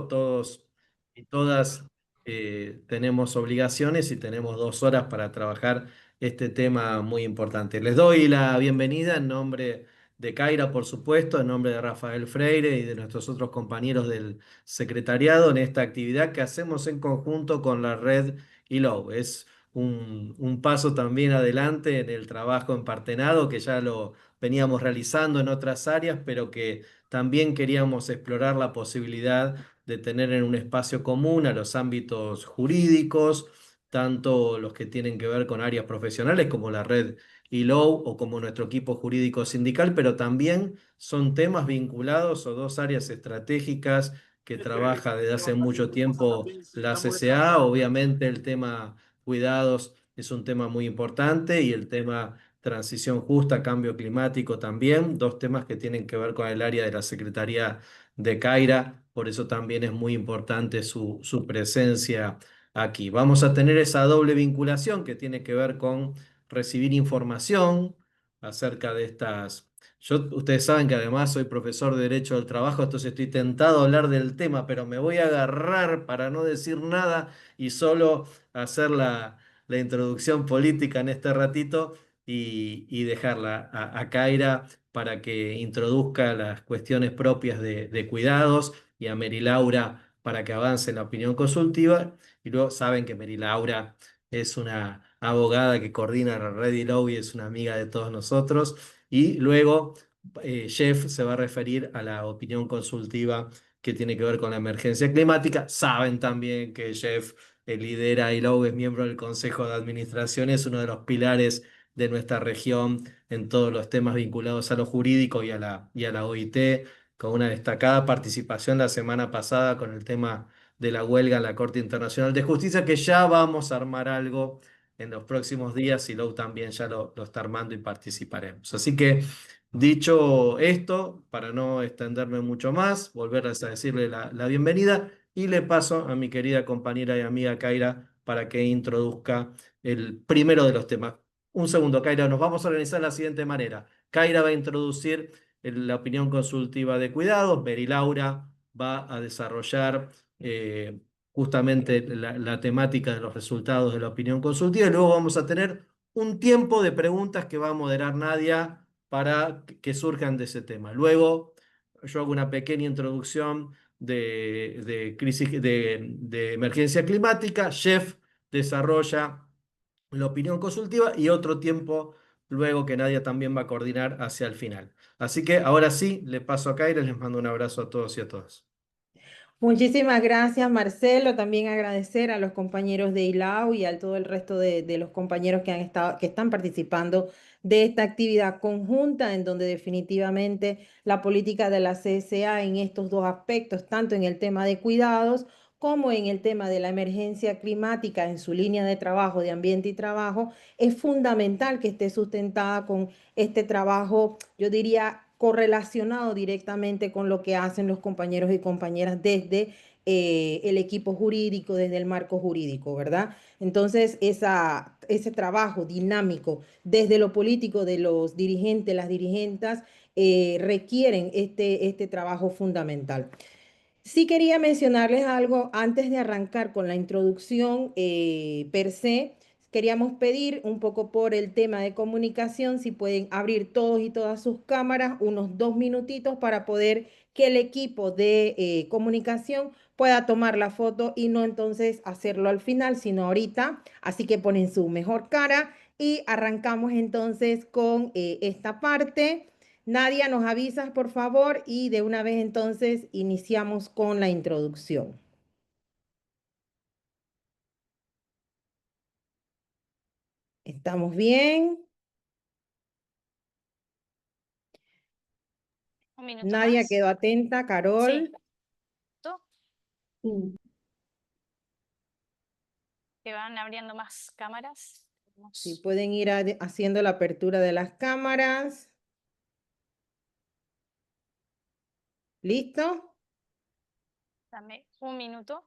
todos y todas tenemos obligaciones y tenemos 2 horas para trabajar este tema muy importante. Les doy la bienvenida en nombre de Kaira, por supuesto, en nombre de Rafael Freire y de nuestros otros compañeros del secretariado en esta actividad que hacemos en conjunto con la red ILOW. Es un paso también adelante en el trabajo en Partenado, que ya lo veníamos realizando en otras áreas, pero que también queríamos explorar la posibilidad de tener en un espacio común a los ámbitos jurídicos, tanto los que tienen que ver con áreas profesionales como la red ILOW o como nuestro equipo jurídico sindical, pero también son temas vinculados o 2 áreas estratégicas que trabaja desde hace mucho tiempo la CCA. Obviamente el tema cuidados es un tema muy importante y el tema transición justa, cambio climático también, 2 temas que tienen que ver con el área de la Secretaría de Kaira, por eso también es muy importante su presencia aquí. Vamos a tener esa doble vinculación que tiene que ver con recibir información acerca de estas. Ustedes saben que además soy profesor de Derecho del Trabajo, entonces estoy tentado a hablar del tema, pero me voy a agarrar para no decir nada y solo hacer la introducción política en este ratito y dejarla a Kaira para que introduzca las cuestiones propias de cuidados y a Mary Laura para que avance en la opinión consultiva. Y luego saben que Mary Laura es una abogada que coordina la red ILOW y es una amiga de todos nosotros. Y luego Jeff se va a referir a la opinión consultiva que tiene que ver con la emergencia climática. Saben también que Jeff lidera ILOW, es miembro del Consejo de Administración, es uno de los pilares de nuestra región en todos los temas vinculados a lo jurídico y a la OIT, con una destacada participación la semana pasada con el tema de la huelga en la Corte Internacional de Justicia, que ya vamos a armar algo en los próximos días y Lou también ya lo está armando y participaremos. Así que, dicho esto, para no extenderme mucho más, volverles a decirle la bienvenida y le paso a mi querida compañera y amiga Kaira para que introduzca el primero de los temas. Un segundo, Kaira, nos vamos a organizar de la siguiente manera. Kaira va a introducir la opinión consultiva de cuidados, Mary Laura va a desarrollar eh, justamente la temática de los resultados de la opinión consultiva y luego vamos a tener un tiempo de preguntas que va a moderar Nadia para que surjan de ese tema. Luego yo hago una pequeña introducción de crisis de emergencia climática, Jeff desarrolla la opinión consultiva y otro tiempo luego que Nadia también va a coordinar hacia el final. Así que ahora sí, le paso a Kaira y les mando un abrazo a todos y a todas. Muchísimas gracias, Marcelo. También agradecer a los compañeros de ILAU y a todo el resto de los compañeros que han estado, que están participando de esta actividad conjunta, en donde definitivamente la política de la CSA en estos dos aspectos, tanto en el tema de cuidados como en el tema de la emergencia climática en su línea de trabajo de ambiente y trabajo, es fundamental que esté sustentada con este trabajo, yo diría, correlacionado directamente con lo que hacen los compañeros y compañeras desde el equipo jurídico, desde el marco jurídico, ¿verdad? Entonces, ese trabajo dinámico desde lo político de los dirigentes, las dirigentas, requieren este trabajo fundamental. Sí quería mencionarles algo antes de arrancar con la introducción per se. Queríamos pedir un poco por el tema de comunicación, si pueden abrir todos y todas sus cámaras, unos 2 minutitos para poder que el equipo de comunicación pueda tomar la foto y no entonces hacerlo al final, sino ahorita. Así que ponen su mejor cara y arrancamos entonces con esta parte. Nadia, nos avisas, por favor, y de una vez entonces iniciamos con la introducción. ¿Estamos bien? Un minuto Nadia más. quedó atenta, Sí. Carol. Mm. Que van abriendo más cámaras. Si pueden ir haciendo la apertura de las cámaras. ¿Listo? Dame un minuto.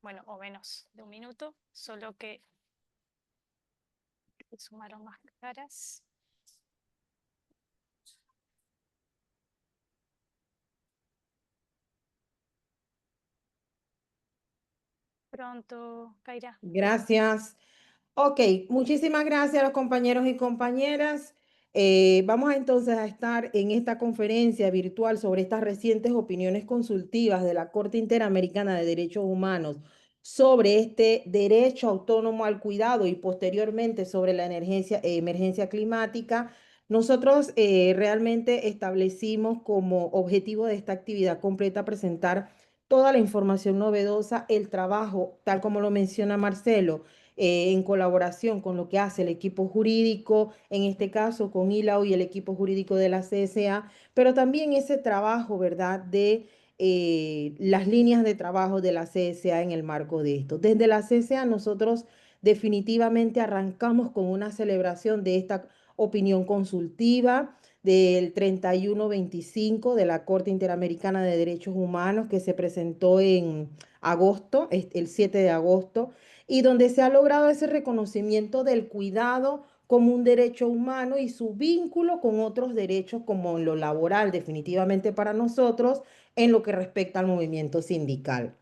Bueno, o menos de un minuto. Solo que se sumaron más caras. pronto, Kaira. Gracias. Ok, muchísimas gracias a los compañeros y compañeras. Vamos entonces a estar en esta conferencia virtual sobre estas recientes opiniones consultivas de la Corte Interamericana de Derechos Humanos sobre este derecho autónomo al cuidado y posteriormente sobre la emergencia climática. Nosotros realmente establecimos como objetivo de esta actividad completa presentar toda la información novedosa, el trabajo, tal como lo menciona Marcelo, en colaboración con lo que hace el equipo jurídico, en este caso con ILAO y el equipo jurídico de la CSA, pero también ese trabajo, ¿verdad?, de las líneas de trabajo de la CSA en el marco de esto. Desde la CSA nosotros definitivamente arrancamos con una celebración de esta opinión consultiva del 3125 de la Corte Interamericana de Derechos Humanos que se presentó en agosto, el 7 de agosto, y donde se ha logrado ese reconocimiento del cuidado como un derecho humano y su vínculo con otros derechos como en lo laboral, definitivamente para nosotros, en lo que respecta al movimiento sindical.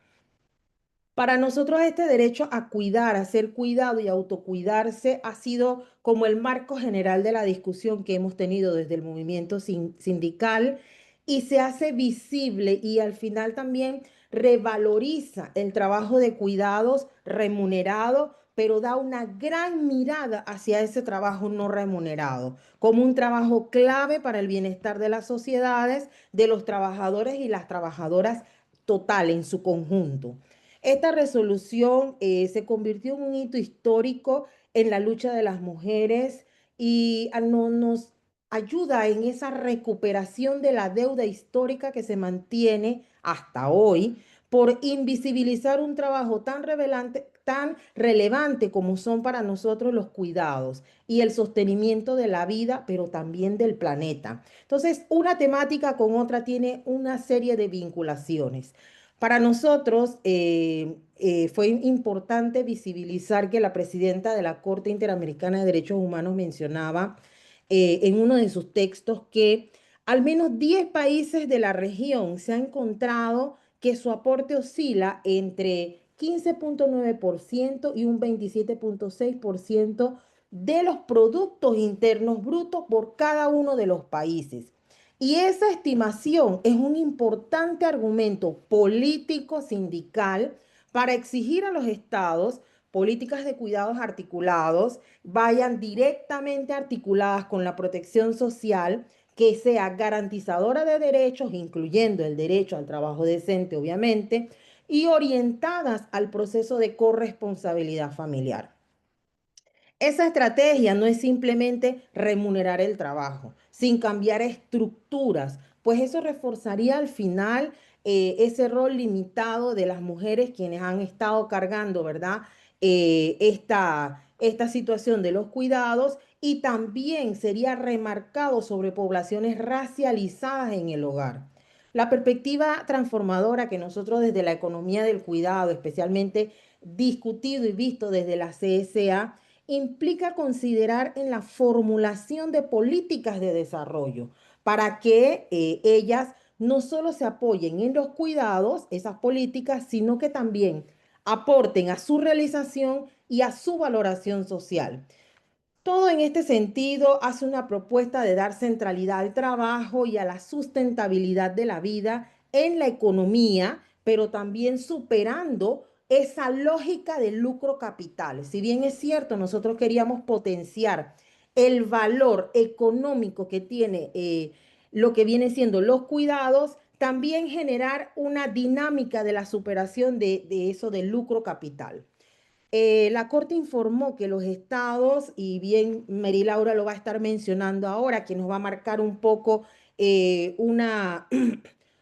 Para nosotros este derecho a cuidar, a ser cuidado y autocuidarse ha sido como el marco general de la discusión que hemos tenido desde el movimiento sindical y se hace visible y al final también revaloriza el trabajo de cuidados remunerado, pero da una gran mirada hacia ese trabajo no remunerado, como un trabajo clave para el bienestar de las sociedades, de los trabajadores y las trabajadoras total en su conjunto. Esta resolución se convirtió en un hito histórico en la lucha de las mujeres y nos ayuda en esa recuperación de la deuda histórica que se mantiene hasta hoy por invisibilizar un trabajo tan relevante como son para nosotros los cuidados y el sostenimiento de la vida, pero también del planeta. Entonces, una temática con otra tiene una serie de vinculaciones. Para nosotros fue importante visibilizar que la presidenta de la Corte Interamericana de Derechos Humanos mencionaba en uno de sus textos que al menos 10 países de la región se ha encontrado que su aporte oscila entre 15,9% y un 27,6% de los productos internos brutos por cada uno de los países. Y esa estimación es un importante argumento político sindical para exigir a los estados políticas de cuidados articulados vayan directamente articuladas con la protección social que sea garantizadora de derechos, incluyendo el derecho al trabajo decente, obviamente, y orientadas al proceso de corresponsabilidad familiar. Esa estrategia no es simplemente remunerar el trabajo, sin cambiar estructuras, pues eso reforzaría al final ese rol limitado de las mujeres quienes han estado cargando, ¿verdad? Esta situación de los cuidados y también sería remarcado sobre poblaciones racializadas en el hogar. La perspectiva transformadora que nosotros desde la economía del cuidado, especialmente discutido y visto desde la CSA, implica considerar en la formulación de políticas de desarrollo para que ellas no solo se apoyen en los cuidados, esas políticas, sino que también aporten a su realización y a su valoración social. Todo en este sentido hace una propuesta de dar centralidad al trabajo y a la sustentabilidad de la vida en la economía, pero también superando esa lógica del lucro capital. Si bien es cierto, nosotros queríamos potenciar el valor económico que tiene lo que viene siendo los cuidados, también generar una dinámica de la superación de eso del lucro capital. La Corte informó que los estados, y bien Mary Laura lo va a estar mencionando ahora, que nos va a marcar un poco una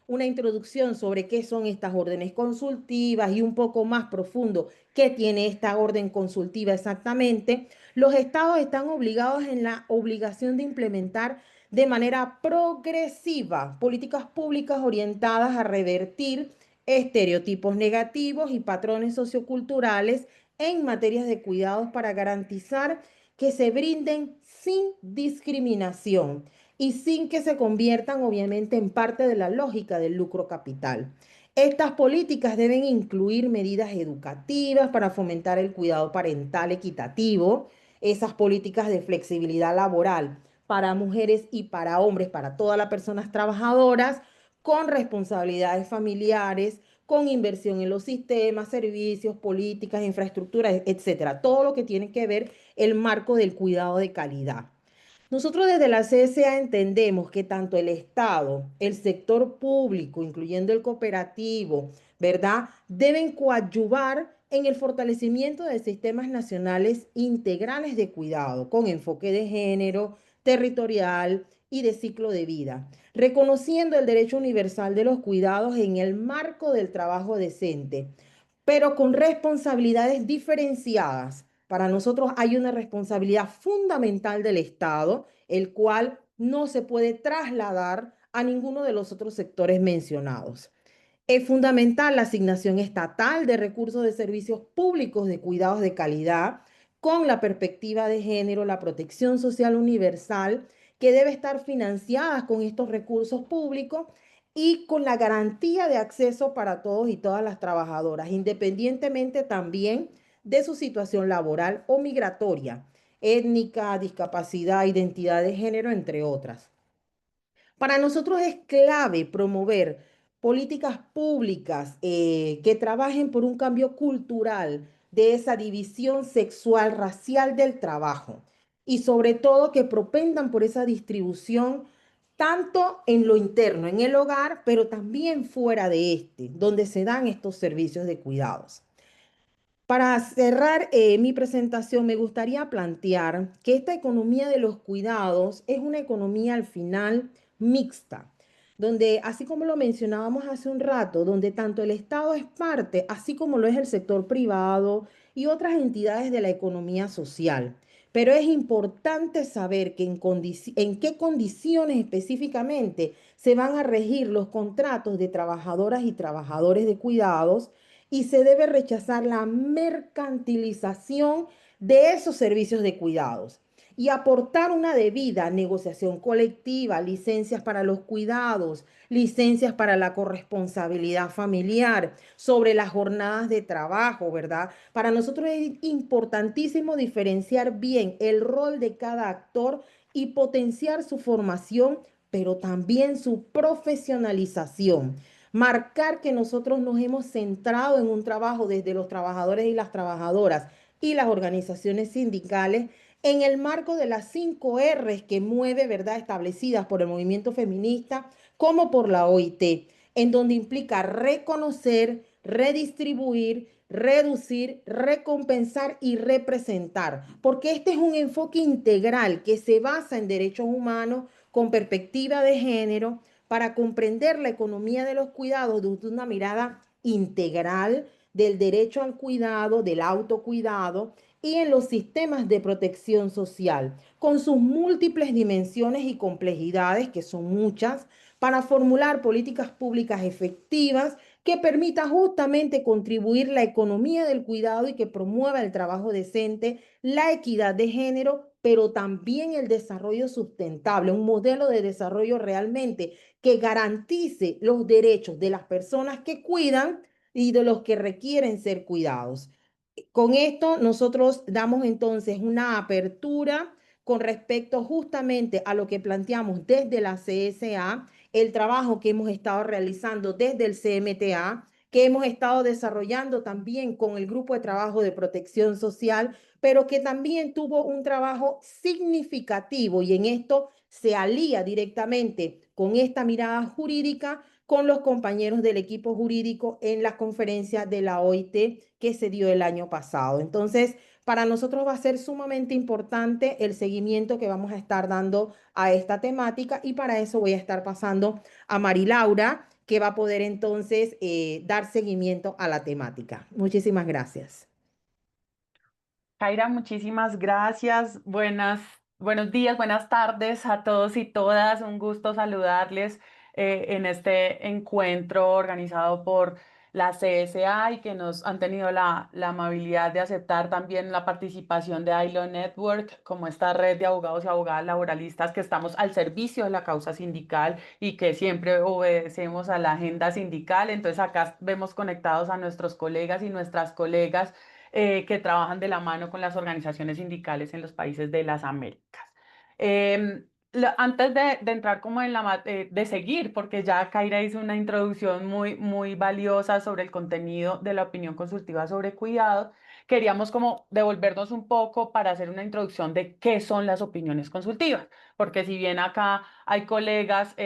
introducción sobre qué son estas órdenes consultivas y un poco más profundo qué tiene esta orden consultiva exactamente. Los estados están obligados en la obligación de implementar de manera progresiva políticas públicas orientadas a revertir estereotipos negativos y patrones socioculturales en materias de cuidados para garantizar que se brinden sin discriminación y sin que se conviertan obviamente en parte de la lógica del lucro capital. Estas políticas deben incluir medidas educativas para fomentar el cuidado parental equitativo, esas políticas de flexibilidad laboral para mujeres y para hombres, para todas las personas trabajadoras, con responsabilidades familiares, con inversión en los sistemas, servicios, políticas, infraestructuras, etcétera. Todo lo que tiene que ver el marco del cuidado de calidad. Nosotros desde la CSA entendemos que tanto el Estado, el sector público, incluyendo el cooperativo, ¿verdad?, deben coadyuvar en el fortalecimiento de sistemas nacionales integrales de cuidado con enfoque de género, territorial y de ciclo de vida, reconociendo el derecho universal de los cuidados en el marco del trabajo decente, pero con responsabilidades diferenciadas. Para nosotros hay una responsabilidad fundamental del Estado, el cual no se puede trasladar a ninguno de los otros sectores mencionados. Es fundamental la asignación estatal de recursos de servicios públicos de cuidados de calidad con la perspectiva de género, la protección social universal, que debe estar financiada con estos recursos públicos y con la garantía de acceso para todos y todas las trabajadoras, independientemente también de su situación laboral o migratoria, étnica, discapacidad, identidad de género, entre otras. Para nosotros es clave promover políticas públicas que trabajen por un cambio cultural de esa división sexual racial del trabajo y sobre todo que propendan por esa distribución tanto en lo interno, en el hogar, pero también fuera de este, donde se dan estos servicios de cuidados. Para cerrar mi presentación, me gustaría plantear que esta economía de los cuidados es una economía al final mixta, donde, así como lo mencionábamos hace un rato, donde tanto el Estado es parte, así como lo es el sector privado y otras entidades de la economía social. Pero es importante saber que en qué condiciones específicamente se van a regir los contratos de trabajadoras y trabajadores de cuidados y se debe rechazar la mercantilización de esos servicios de cuidados y aportar una debida negociación colectiva, licencias para los cuidados, licencias para la corresponsabilidad familiar, sobre las jornadas de trabajo, ¿verdad? Para nosotros es importantísimo diferenciar bien el rol de cada actor y potenciar su formación, pero también su profesionalización. Marcar que nosotros nos hemos centrado en un trabajo desde los trabajadores y las trabajadoras y las organizaciones sindicales en el marco de las 5 R's que mueve, ¿verdad?, establecidas por el movimiento feminista como por la OIT, en donde implica reconocer, redistribuir, reducir, recompensar y representar, porque este es un enfoque integral que se basa en derechos humanos con perspectiva de género, para comprender la economía de los cuidados desde una mirada integral del derecho al cuidado, del autocuidado y en los sistemas de protección social, con sus múltiples dimensiones y complejidades, que son muchas, para formular políticas públicas efectivas que permita justamente contribuir la economía del cuidado y que promueva el trabajo decente, la equidad de género, pero también el desarrollo sustentable, un modelo de desarrollo realmente que garantice los derechos de las personas que cuidan y de los que requieren ser cuidados. Con esto nosotros damos entonces una apertura con respecto justamente a lo que planteamos desde la CSA, el trabajo que hemos estado realizando desde el CMTA, que hemos estado desarrollando también con el Grupo de Trabajo de Protección Social, pero que también tuvo un trabajo significativo y en esto se alía directamente con esta mirada jurídica con los compañeros del equipo jurídico en la conferencia de la OIT que se dio el año pasado. Entonces, para nosotros va a ser sumamente importante el seguimiento que vamos a estar dando a esta temática y para eso voy a estar pasando a Mari Laura, que va a poder entonces dar seguimiento a la temática. Muchísimas gracias. Kaira, muchísimas gracias. Buenos días, buenas tardes a todos y todas. Un gusto saludarles en este encuentro organizado por la CSA y que nos han tenido la amabilidad de aceptar también la participación de ILO Network, como esta red de abogados y abogadas laboralistas que estamos al servicio de la causa sindical y que siempre obedecemos a la agenda sindical. Entonces acá vemos conectados a nuestros colegas y nuestras colegas que trabajan de la mano con las organizaciones sindicales en los países de las Américas. Antes de entrar como en de seguir, porque ya Kaira hizo una introducción muy valiosa sobre el contenido de la opinión consultiva sobre cuidado, queríamos como devolvernos un poco para hacer una introducción de qué son las opiniones consultivas, porque si bien acá hay colegas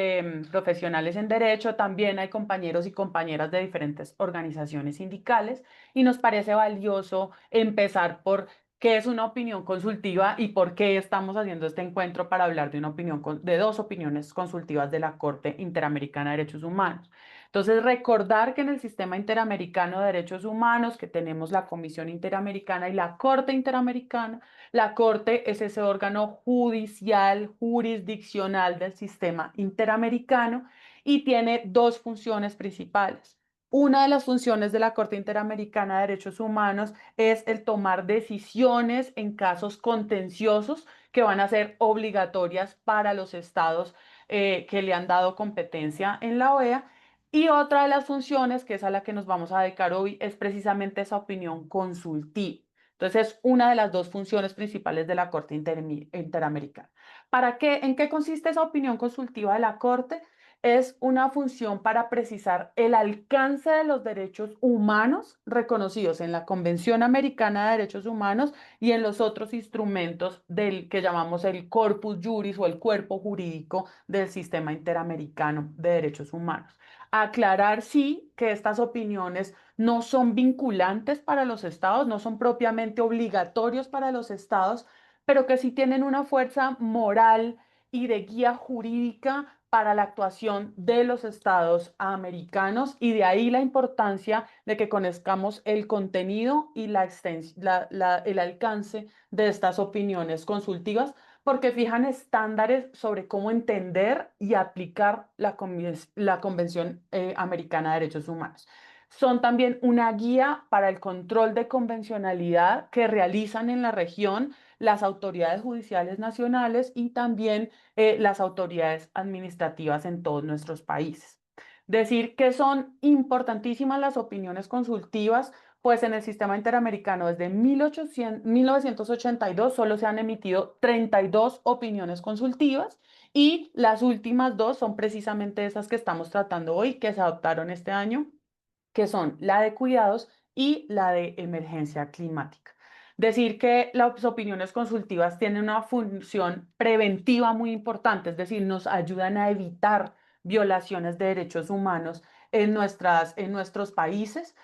profesionales en derecho, también hay compañeros y compañeras de diferentes organizaciones sindicales y nos parece valioso empezar por qué es una opinión consultiva y por qué estamos haciendo este encuentro para hablar de una opinión de dos opiniones consultivas de la Corte Interamericana de Derechos Humanos. Entonces, recordar que en el sistema interamericano de derechos humanos, que tenemos la Comisión Interamericana y la Corte Interamericana, la Corte es ese órgano judicial, jurisdiccional del sistema interamericano y tiene dos funciones principales. Una de las funciones de la Corte Interamericana de Derechos Humanos es el tomar decisiones en casos contenciosos que van a ser obligatorias para los estados que le han dado competencia en la OEA. Y otra de las funciones, que es a la que nos vamos a dedicar hoy, es precisamente esa opinión consultiva. Entonces, es una de las dos funciones principales de la Corte Interamericana. ¿Para qué? ¿En qué consiste esa opinión consultiva de la Corte? Es una función para precisar el alcance de los derechos humanos reconocidos en la Convención Americana de Derechos Humanos y en los otros instrumentos del que llamamos el corpus juris o el cuerpo jurídico del sistema interamericano de derechos humanos. Aclarar, sí, que estas opiniones no son vinculantes para los estados, no son propiamente obligatorios para los estados, pero que sí tienen una fuerza moral y de guía jurídica para la actuación de los estados americanos y de ahí la importancia de que conozcamos el contenido y el alcance de estas opiniones consultivas porque fijan estándares sobre cómo entender y aplicar la Convención Americana de Derechos Humanos. Son también una guía para el control de convencionalidad que realizan en la región las autoridades judiciales nacionales y también las autoridades administrativas en todos nuestros países. Decir que son importantísimas las opiniones consultivas, pues en el sistema interamericano desde 1982 solo se han emitido 32 opiniones consultivas y las últimas dos son precisamente esas que estamos tratando hoy, que se adoptaron este año, que son la de cuidados y la de emergencia climática. Decir que las opiniones consultivas tienen una función preventiva muy importante, es decir, nos ayudan a evitar violaciones de derechos humanos en nuestros países,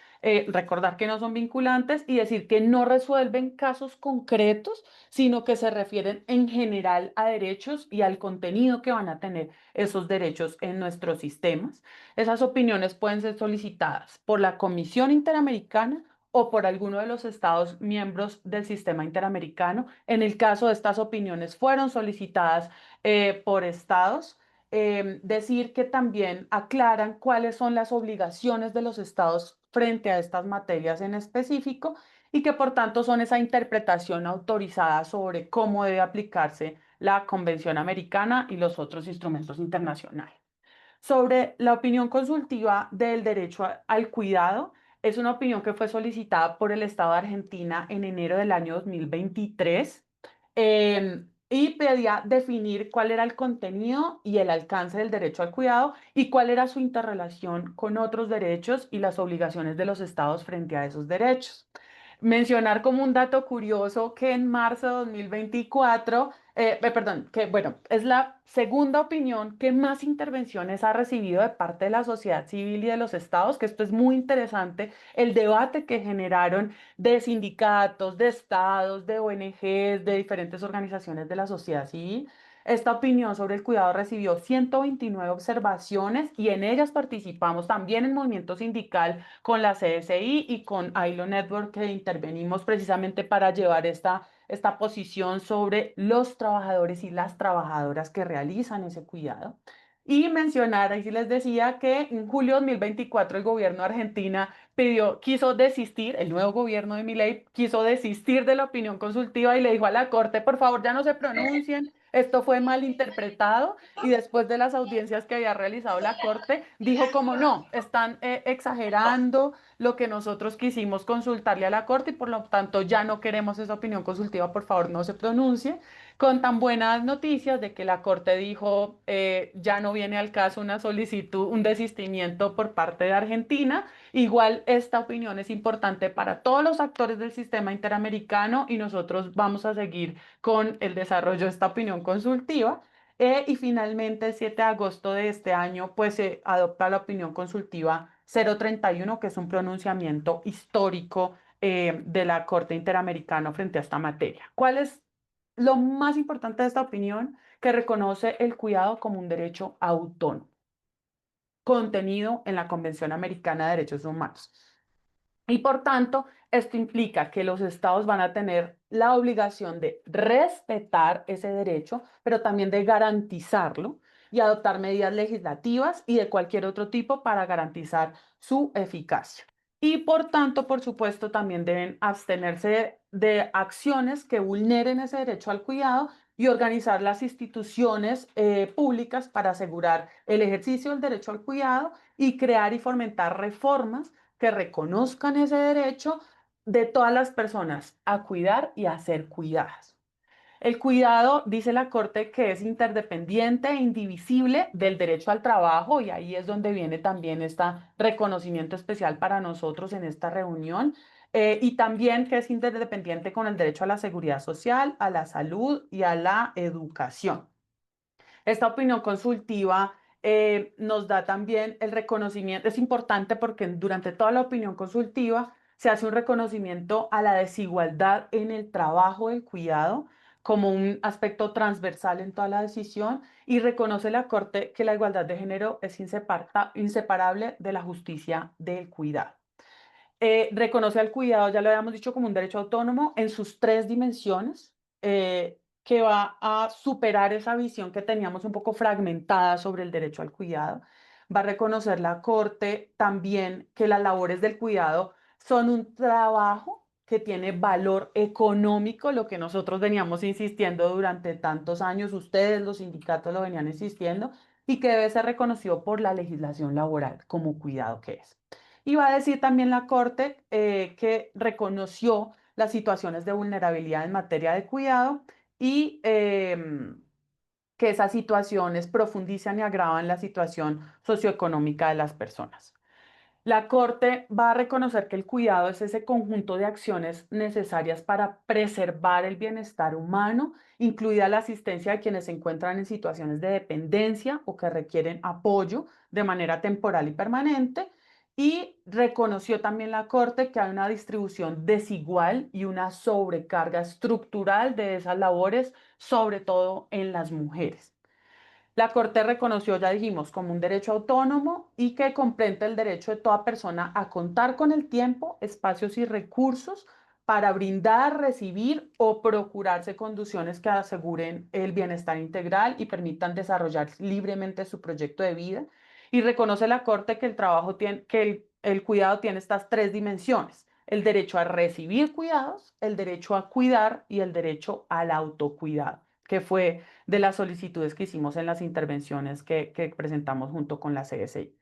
recordar que no son vinculantes y decir que no resuelven casos concretos, sino que se refieren en general a derechos y al contenido que van a tener esos derechos en nuestros sistemas. Esas opiniones pueden ser solicitadas por la Comisión Interamericana o por alguno de los estados miembros del sistema interamericano. En el caso de estas opiniones fueron solicitadas por estados. Decir que también aclaran cuáles son las obligaciones de los estados frente a estas materias en específico y que por tanto son esa interpretación autorizada sobre cómo debe aplicarse la Convención Americana y los otros instrumentos internacionales. Sobre la opinión consultiva del derecho al cuidado, es una opinión que fue solicitada por el Estado de Argentina en enero del año 2023 y pedía definir cuál era el contenido y el alcance del derecho al cuidado y cuál era su interrelación con otros derechos y las obligaciones de los estados frente a esos derechos. Mencionar como un dato curioso que en marzo de 2024, perdón, que bueno, es la segunda opinión que más intervenciones ha recibido de parte de la sociedad civil y de los estados, que esto es muy interesante, el debate que generaron de sindicatos, de estados, de ONGs, de diferentes organizaciones de la sociedad civil. Esta opinión sobre el cuidado recibió 129 observaciones y en ellas participamos también el movimiento sindical con la CSI y con ILO Network que intervenimos precisamente para llevar esta posición sobre los trabajadores y las trabajadoras que realizan ese cuidado. Y mencionar, ahí sí les decía que en julio de 2024 el gobierno de Argentina quiso desistir, el nuevo gobierno de Milei quiso desistir de la opinión consultiva y le dijo a la Corte, por favor, ya no se pronuncien, esto fue mal interpretado, y después de las audiencias que había realizado la Corte, dijo como no, están exagerando lo que nosotros quisimos consultarle a la Corte y por lo tanto ya no queremos esa opinión consultiva, por favor, no se pronuncie, con tan buenas noticias de que la Corte dijo ya no viene al caso una solicitud, un desistimiento por parte de Argentina. Igual esta opinión es importante para todos los actores del sistema interamericano y nosotros vamos a seguir con el desarrollo de esta opinión consultiva. Y finalmente, el 7 de agosto de este año, pues se adopta la opinión consultiva 031, que es un pronunciamiento histórico de la Corte Interamericana frente a esta materia. ¿Cuál es lo más importante de esta opinión? Que reconoce el cuidado como un derecho autónomo, contenido en la Convención Americana de Derechos Humanos. Y por tanto, esto implica que los estados van a tener la obligación de respetar ese derecho, pero también de garantizarlo y adoptar medidas legislativas y de cualquier otro tipo para garantizar su eficacia. Y por tanto, por supuesto, también deben abstenerse de acciones que vulneren ese derecho al cuidado y organizar las instituciones públicas para asegurar el ejercicio del derecho al cuidado y crear y fomentar reformas que reconozcan ese derecho de todas las personas a cuidar y a ser cuidadas. El cuidado, dice la Corte, que es interdependiente e indivisible del derecho al trabajo, y ahí es donde viene también este reconocimiento especial para nosotros en esta reunión, y también que es interdependiente con el derecho a la seguridad social, a la salud y a la educación. Esta opinión consultiva nos da también el reconocimiento, es importante porque durante toda la opinión consultiva se hace un reconocimiento a la desigualdad en el trabajo del cuidado como un aspecto transversal en toda la decisión, y reconoce la Corte que la igualdad de género es inseparable de la justicia del cuidado. Reconoce al cuidado, ya lo habíamos dicho, como un derecho autónomo en sus tres dimensiones, que va a superar esa visión que teníamos un poco fragmentada sobre el derecho al cuidado. Va a reconocer la Corte también que las labores del cuidado son un trabajo que tiene valor económico, lo que nosotros veníamos insistiendo durante tantos años, ustedes, los sindicatos, lo venían insistiendo, y que debe ser reconocido por la legislación laboral como cuidado que es. Y va a decir también la Corte que reconoció las situaciones de vulnerabilidad en materia de cuidado y que esas situaciones profundizan y agravan la situación socioeconómica de las personas. La Corte va a reconocer que el cuidado es ese conjunto de acciones necesarias para preservar el bienestar humano, incluida la asistencia de quienes se encuentran en situaciones de dependencia o que requieren apoyo de manera temporal y permanente. Y reconoció también la Corte que hay una distribución desigual y una sobrecarga estructural de esas labores, sobre todo en las mujeres. La Corte reconoció, ya dijimos, como un derecho autónomo y que comprende el derecho de toda persona a contar con el tiempo, espacios y recursos para brindar, recibir o procurarse condiciones que aseguren el bienestar integral y permitan desarrollar libremente su proyecto de vida. Y reconoce la Corte que el cuidado tiene estas tres dimensiones: el derecho a recibir cuidados, el derecho a cuidar y el derecho al autocuidado, que fue de las solicitudes que hicimos en las intervenciones que presentamos junto con la CSI.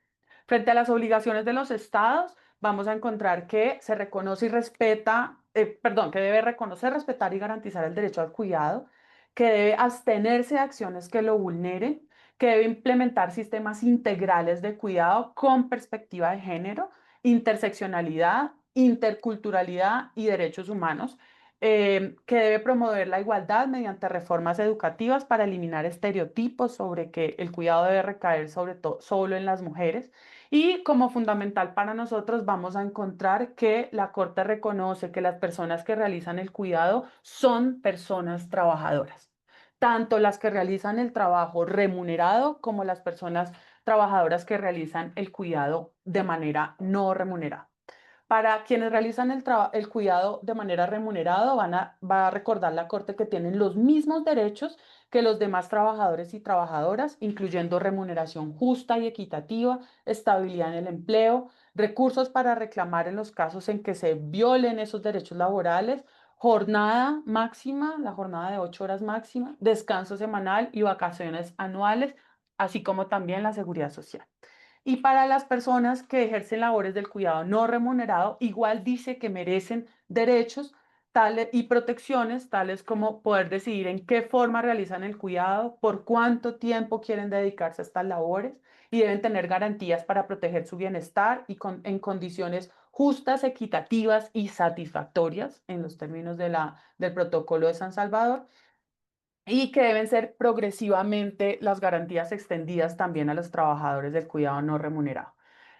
Frente a las obligaciones de los estados, vamos a encontrar que se reconoce y respeta, que debe reconocer, respetar y garantizar el derecho al cuidado, que debe abstenerse de acciones que lo vulneren, que debe implementar sistemas integrales de cuidado con perspectiva de género, interseccionalidad, interculturalidad y derechos humanos, que debe promover la igualdad mediante reformas educativas para eliminar estereotipos sobre que el cuidado debe recaer sobre todo solo en las mujeres. Y como fundamental para nosotros vamos a encontrar que la Corte reconoce que las personas que realizan el cuidado son personas trabajadoras, tanto las que realizan el trabajo remunerado como las personas trabajadoras que realizan el cuidado de manera no remunerada. Para quienes realizan el cuidado de manera remunerada, va a recordar la Corte que tienen los mismos derechos que los demás trabajadores y trabajadoras, incluyendo remuneración justa y equitativa, estabilidad en el empleo, recursos para reclamar en los casos en que se violen esos derechos laborales, jornada máxima, la jornada de 8 horas máxima, descanso semanal y vacaciones anuales, así como también la seguridad social. Y para las personas que ejercen labores del cuidado no remunerado, igual dice que merecen derechos tales y protecciones, tales como poder decidir en qué forma realizan el cuidado, por cuánto tiempo quieren dedicarse a estas labores y deben tener garantías para proteger su bienestar en condiciones justas, equitativas y satisfactorias en los términos del Protocolo de San Salvador, y que deben ser progresivamente las garantías extendidas también a los trabajadores del cuidado no remunerado.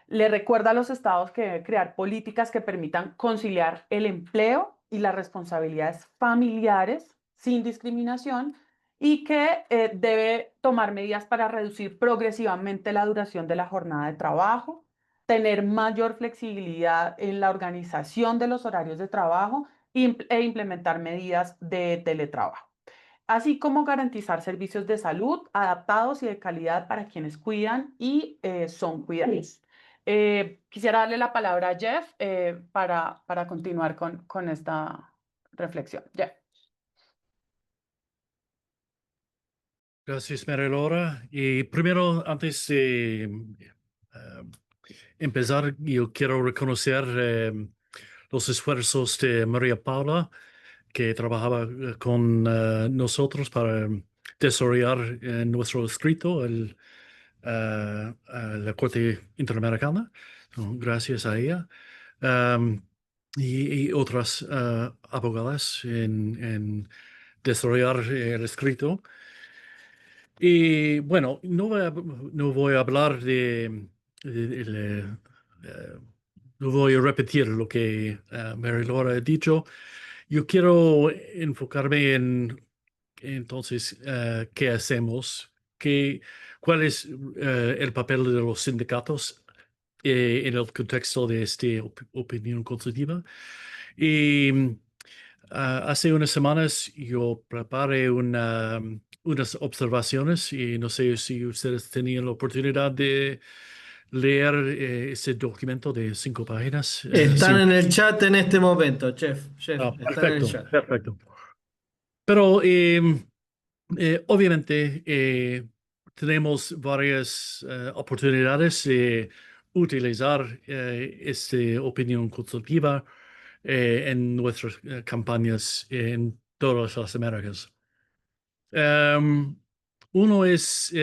Le recuerda a los estados que deben crear políticas que permitan conciliar el empleo y las responsabilidades familiares sin discriminación, y que debe tomar medidas para reducir progresivamente la duración de la jornada de trabajo, tener mayor flexibilidad en la organización de los horarios de trabajo e implementar medidas de teletrabajo, así como garantizar servicios de salud adaptados y de calidad para quienes cuidan y son cuidados. Quisiera darle la palabra a Jeff para continuar con esta reflexión. Jeff. Gracias, María Laura. Y primero, antes de empezar, yo quiero reconocer los esfuerzos de María Paula, que trabajaba con nosotros para desarrollar nuestro escrito, la Corte Interamericana. Gracias a ella. Y otras abogadas en desarrollar el escrito. Y bueno, no voy a hablar no voy a repetir lo que Mary Laura ha dicho. Yo quiero enfocarme en entonces qué hacemos, cuál es el papel de los sindicatos en el contexto de esta opinión consultiva. Y hace unas semanas yo preparé unas observaciones y no sé si ustedes tenían la oportunidad de leer ese documento de 5 páginas. Están en el chat en este momento, Chef. Están en el Perfecto, chat. perfecto. Pero obviamente tenemos varias oportunidades de utilizar esta opinión consultiva en nuestras campañas en todas las Américas. Uno es,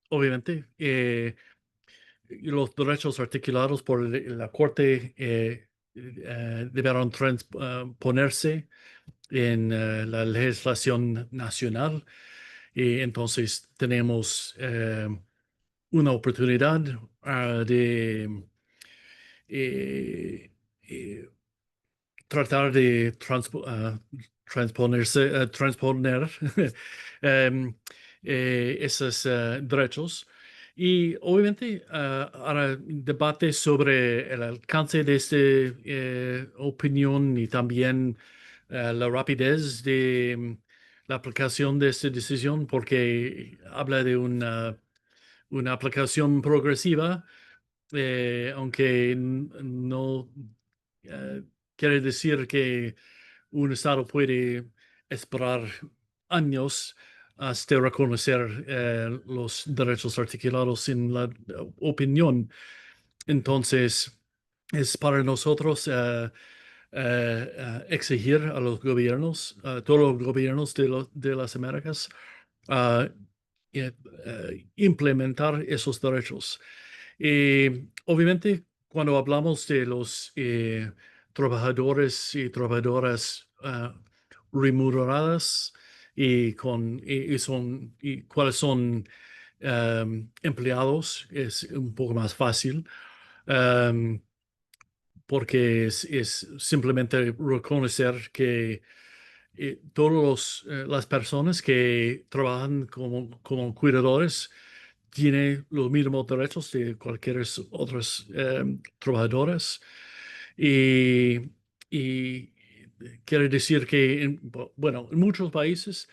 obviamente, los derechos articulados por la Corte deberán transponerse en la legislación nacional. Y entonces tenemos una oportunidad de eh, eh, tratar de transponer em, esos derechos. Y obviamente habrá debate sobre el alcance de esta opinión y también la rapidez de la aplicación de esta decisión, porque habla de una aplicación progresiva, aunque no quiere decir que un Estado puede esperar años hasta reconocer los derechos articulados en la opinión. Entonces, es para nosotros exigir a los gobiernos, a todos los gobiernos de las Américas, implementar esos derechos. Obviamente, cuando hablamos de los trabajadores y trabajadoras remuneradas y cuáles son empleados, es un poco más fácil. Porque es simplemente reconocer que todas las personas que trabajan como cuidadores tienen los mismos derechos de cualquier otros trabajadores. Y quiere decir que, bueno, en muchos países,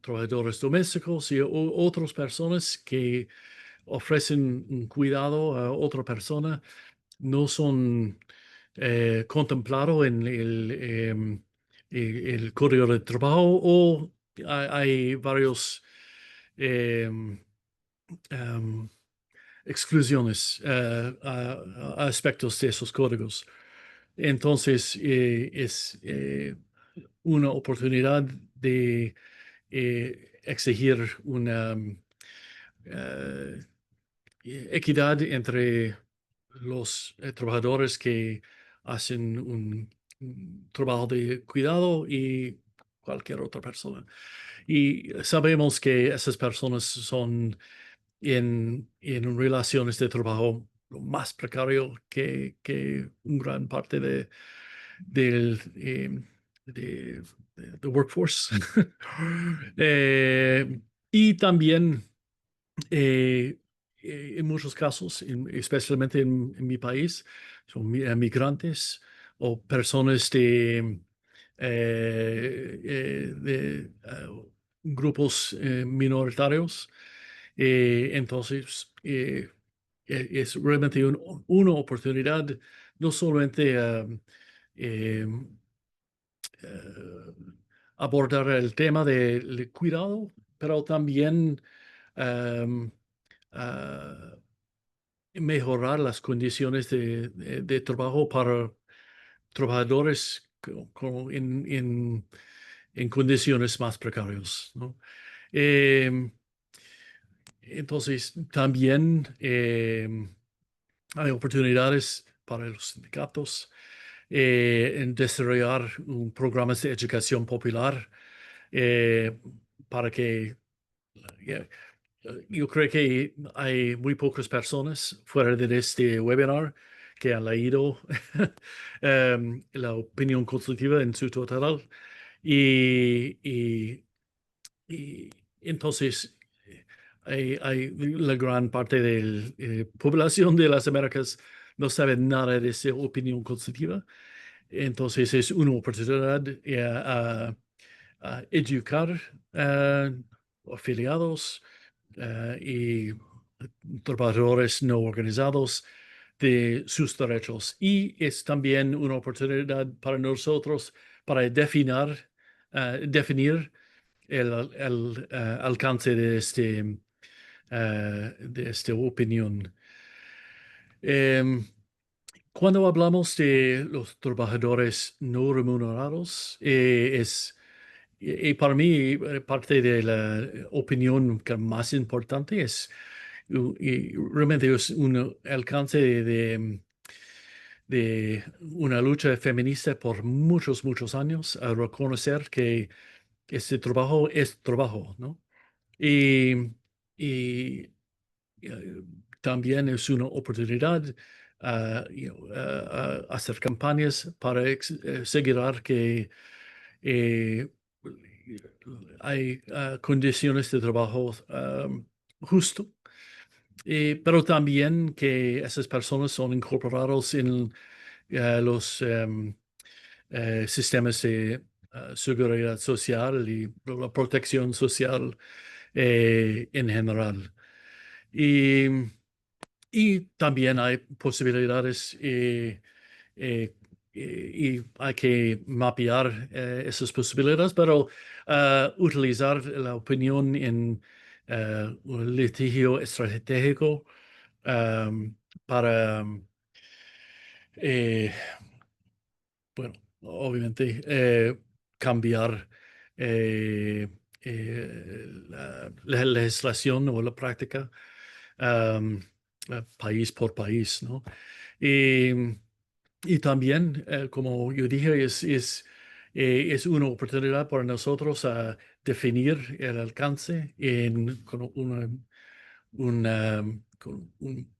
trabajadores domésticos y otras personas que ofrecen un cuidado a otra persona no son contemplados en el código de trabajo, o hay varios em, em, exclusiones a aspectos de esos códigos. Entonces, es una oportunidad de exigir una eh, equidad entre los trabajadores que hacen un trabajo de cuidado y cualquier otra persona. Y sabemos que esas personas son en relaciones de trabajo lo más precario que una gran parte del de workforce. Y también eh, en muchos casos, especialmente en mi país, son migrantes o personas de grupos minoritarios. Entonces, es realmente una oportunidad no solamente eh, eh, abordar el tema del cuidado, pero también um, ah, mejorar las condiciones de trabajo para trabajadores en condiciones más precarias, ¿no? Em, entonces, también hay oportunidades para los sindicatos en desarrollar programas de educación popular para que eh, yo creo que hay muy pocas personas fuera de este webinar que han leído la opinión consultiva en su total. Y, y entonces hay la gran parte de la población de las Américas no sabe nada de esa opinión consultiva. Entonces es una oportunidad a educar afiliados y trabajadores no organizados de sus derechos. Y es también una oportunidad para nosotros para definir el alcance de esta opinión. Em, Cuando hablamos de los trabajadores no remunerados, y para mí, parte de la opinión que más importante es, y realmente es un alcance de una lucha feminista por muchos, muchos años, a reconocer que este trabajo es trabajo, ¿no? Y, y, también es una oportunidad hacer campañas para asegurar que eh, hay condiciones de trabajo justo, pero también que esas personas son incorporados en los sistemas de seguridad social y la protección social en general. Y, y también hay posibilidades y hay que mapear esas posibilidades, pero utilizar la opinión en un litigio estratégico para, eh, bueno, obviamente cambiar la legislación o la práctica um, país por país, ¿no? Y, y también, como yo dije, es una oportunidad para nosotros a definir el alcance con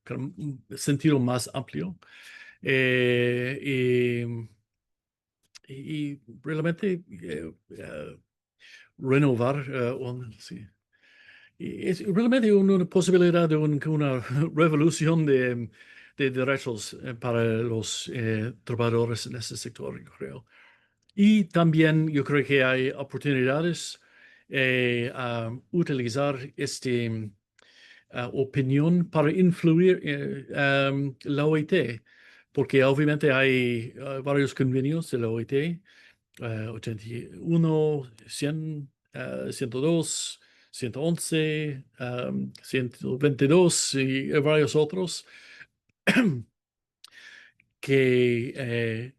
con un sentido más amplio. Y realmente renovar, sí. Y es realmente una posibilidad de una revolución de derechos para los trabajadores en este sector, yo creo. Y también yo creo que hay oportunidades a utilizar esta opinión para influir la OIT, porque obviamente hay varios convenios de la OIT, 81, 100, 102, 111, 122 y varios otros que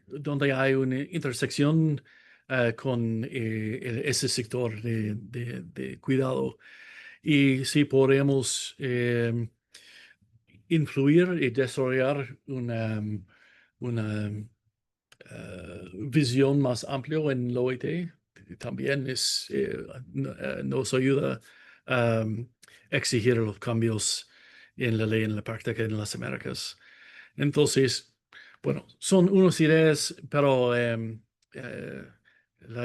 donde hay una intersección con ese sector de cuidado. Y si podemos influir y desarrollar una visión más amplia en la OIT, también nos ayuda a exigir los cambios en la ley, en la práctica en las Américas. Entonces, bueno, son unas ideas, pero la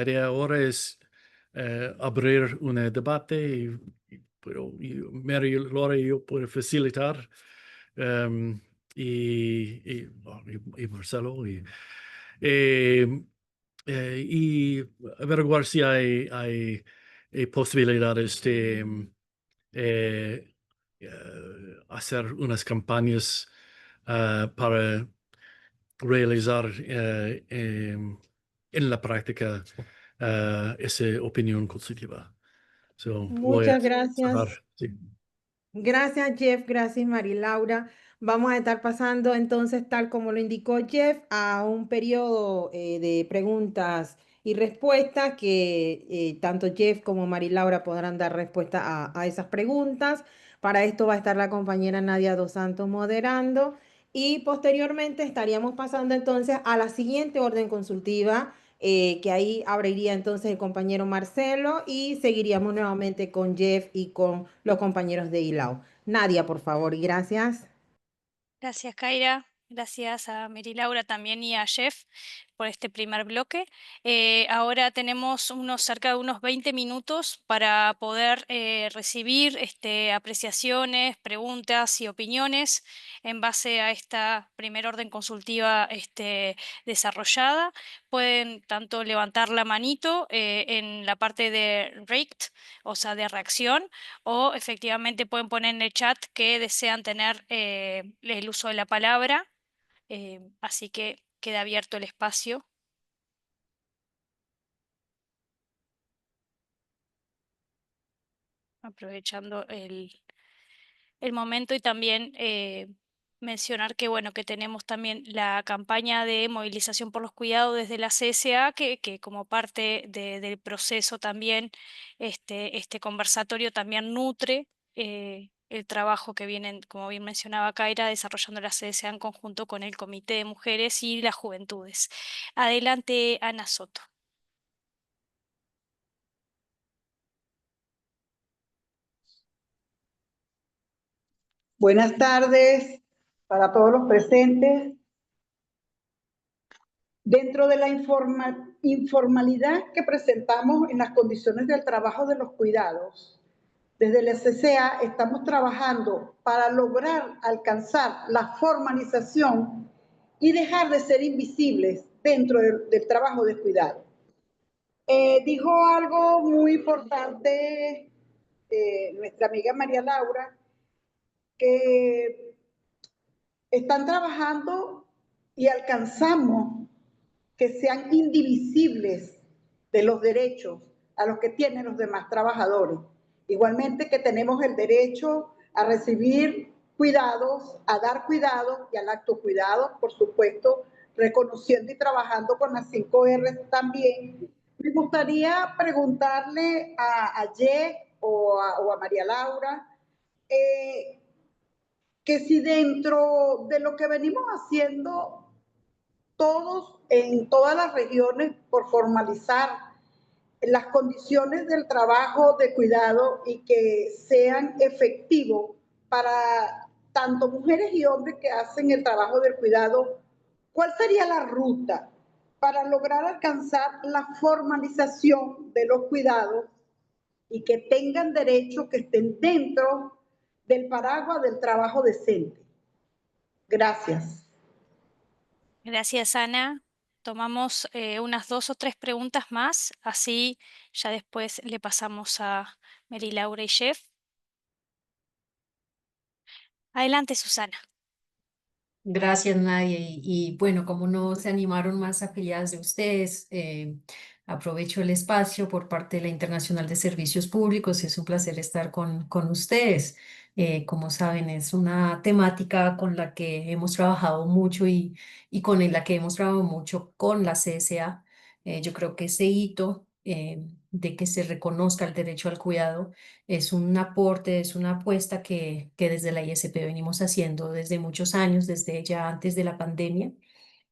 idea ahora es abrir un debate, pero Mary, Laura y yo pueden facilitar, y Marcelo, y averiguar si hay posibilidades de hacer unas campañas para realizar en la práctica esa opinión consultiva. So, voy a Muchas gracias. cerrar. Sí. Gracias, Jeff. Gracias, María Laura. Vamos a estar pasando entonces, tal como lo indicó Jeff, a un periodo de preguntas y respuestas que tanto Jeff como María Laura podrán dar respuesta a esas preguntas. Para esto va a estar la compañera Nadia Dos Santos moderando y posteriormente estaríamos pasando entonces a la siguiente orden consultiva, que ahí abriría entonces el compañero Marcelo y seguiríamos nuevamente con Jeff y con los compañeros de ILAO. Nadia, por favor, y gracias. Gracias, Kaira. Gracias a Mary Laura también y a Jeff por este primer bloque. Ahora tenemos cerca de unos 20 minutos para poder recibir apreciaciones, preguntas y opiniones en base a esta primera orden consultiva desarrollada. Pueden tanto levantar la manito en la parte de React, o sea, de reacción, o efectivamente pueden poner en el chat que desean tener el uso de la palabra. Así que queda abierto el espacio. Aprovechando el momento y también mencionar que, bueno, que tenemos también la campaña de movilización por los cuidados desde la CSA, que como parte del proceso también, este conversatorio también nutre el trabajo que vienen, como bien mencionaba Kaira, desarrollando la CSA en conjunto con el Comité de Mujeres y las Juventudes. Adelante, Ana Soto. Buenas tardes para todos los presentes. Dentro de la informalidad que presentamos en las condiciones del trabajo de los cuidados, desde la CCA estamos trabajando para lograr alcanzar la formalización y dejar de ser invisibles dentro del trabajo de cuidado. Dijo algo muy importante nuestra amiga María Laura, que están trabajando y alcanzamos que sean indivisibles de los derechos a los que tienen los demás trabajadores. Igualmente que tenemos el derecho a recibir cuidados, a dar cuidados y al acto cuidado, por supuesto, reconociendo y trabajando con las 5 R también. Me gustaría preguntarle a Jeff o a María Laura, que si dentro de lo que venimos haciendo todos en todas las regiones por formalizar las condiciones del trabajo de cuidado y que sean efectivos para tanto mujeres y hombres que hacen el trabajo del cuidado, ¿cuál sería la ruta para lograr alcanzar la formalización de los cuidados y que tengan derecho, que estén dentro del paraguas del trabajo decente? Gracias. Gracias, Ana. Tomamos unas 2 o 3 preguntas más, así ya después le pasamos a Mary Laura y Jeff. Adelante, Susana. Gracias, Nadia. Bueno, como no se animaron más afiliadas de ustedes, aprovecho el espacio por parte de la Internacional de Servicios Públicos. Es un placer estar con ustedes. Como saben, es una temática con la que hemos trabajado mucho y con la que hemos trabajado mucho con la CSA. Yo creo que ese hito de que se reconozca el derecho al cuidado es un aporte, es una apuesta que desde la ISP venimos haciendo desde muchos años, desde ya antes de la pandemia,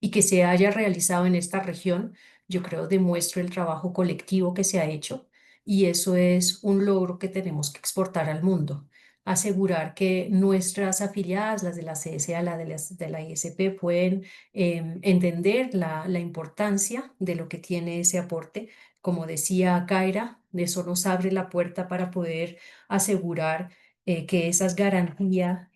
y que se haya realizado en esta región, yo creo demuestra el trabajo colectivo que se ha hecho y eso es un logro que tenemos que exportar al mundo. Asegurar que nuestras afiliadas, las de la CSA, de la ISP, pueden entender la importancia de lo que tiene ese aporte. Como decía Kaira, eso nos abre la puerta para poder asegurar que esa garantía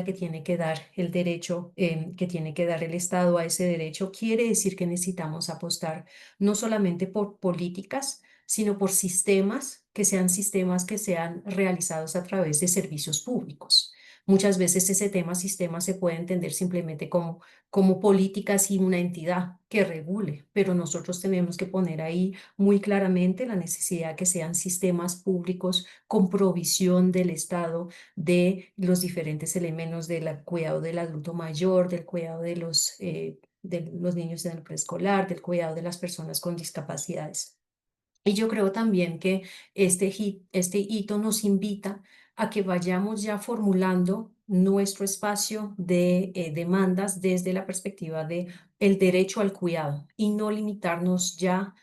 que tiene que dar el derecho, que tiene que dar el Estado a ese derecho, quiere decir que necesitamos apostar no solamente por políticas, sino por sistemas que sean realizados a través de servicios públicos. Muchas veces ese sistema se puede entender simplemente como políticas y una entidad que regule, pero nosotros tenemos que poner ahí muy claramente la necesidad que sean sistemas públicos con provisión del Estado de los diferentes elementos del cuidado del adulto mayor, del cuidado de los niños en el preescolar, del cuidado de las personas con discapacidades. Y yo creo también que este hito nos invita a que vayamos ya formulando nuestro espacio de demandas desde la perspectiva de el derecho al cuidado y no limitarnos ya,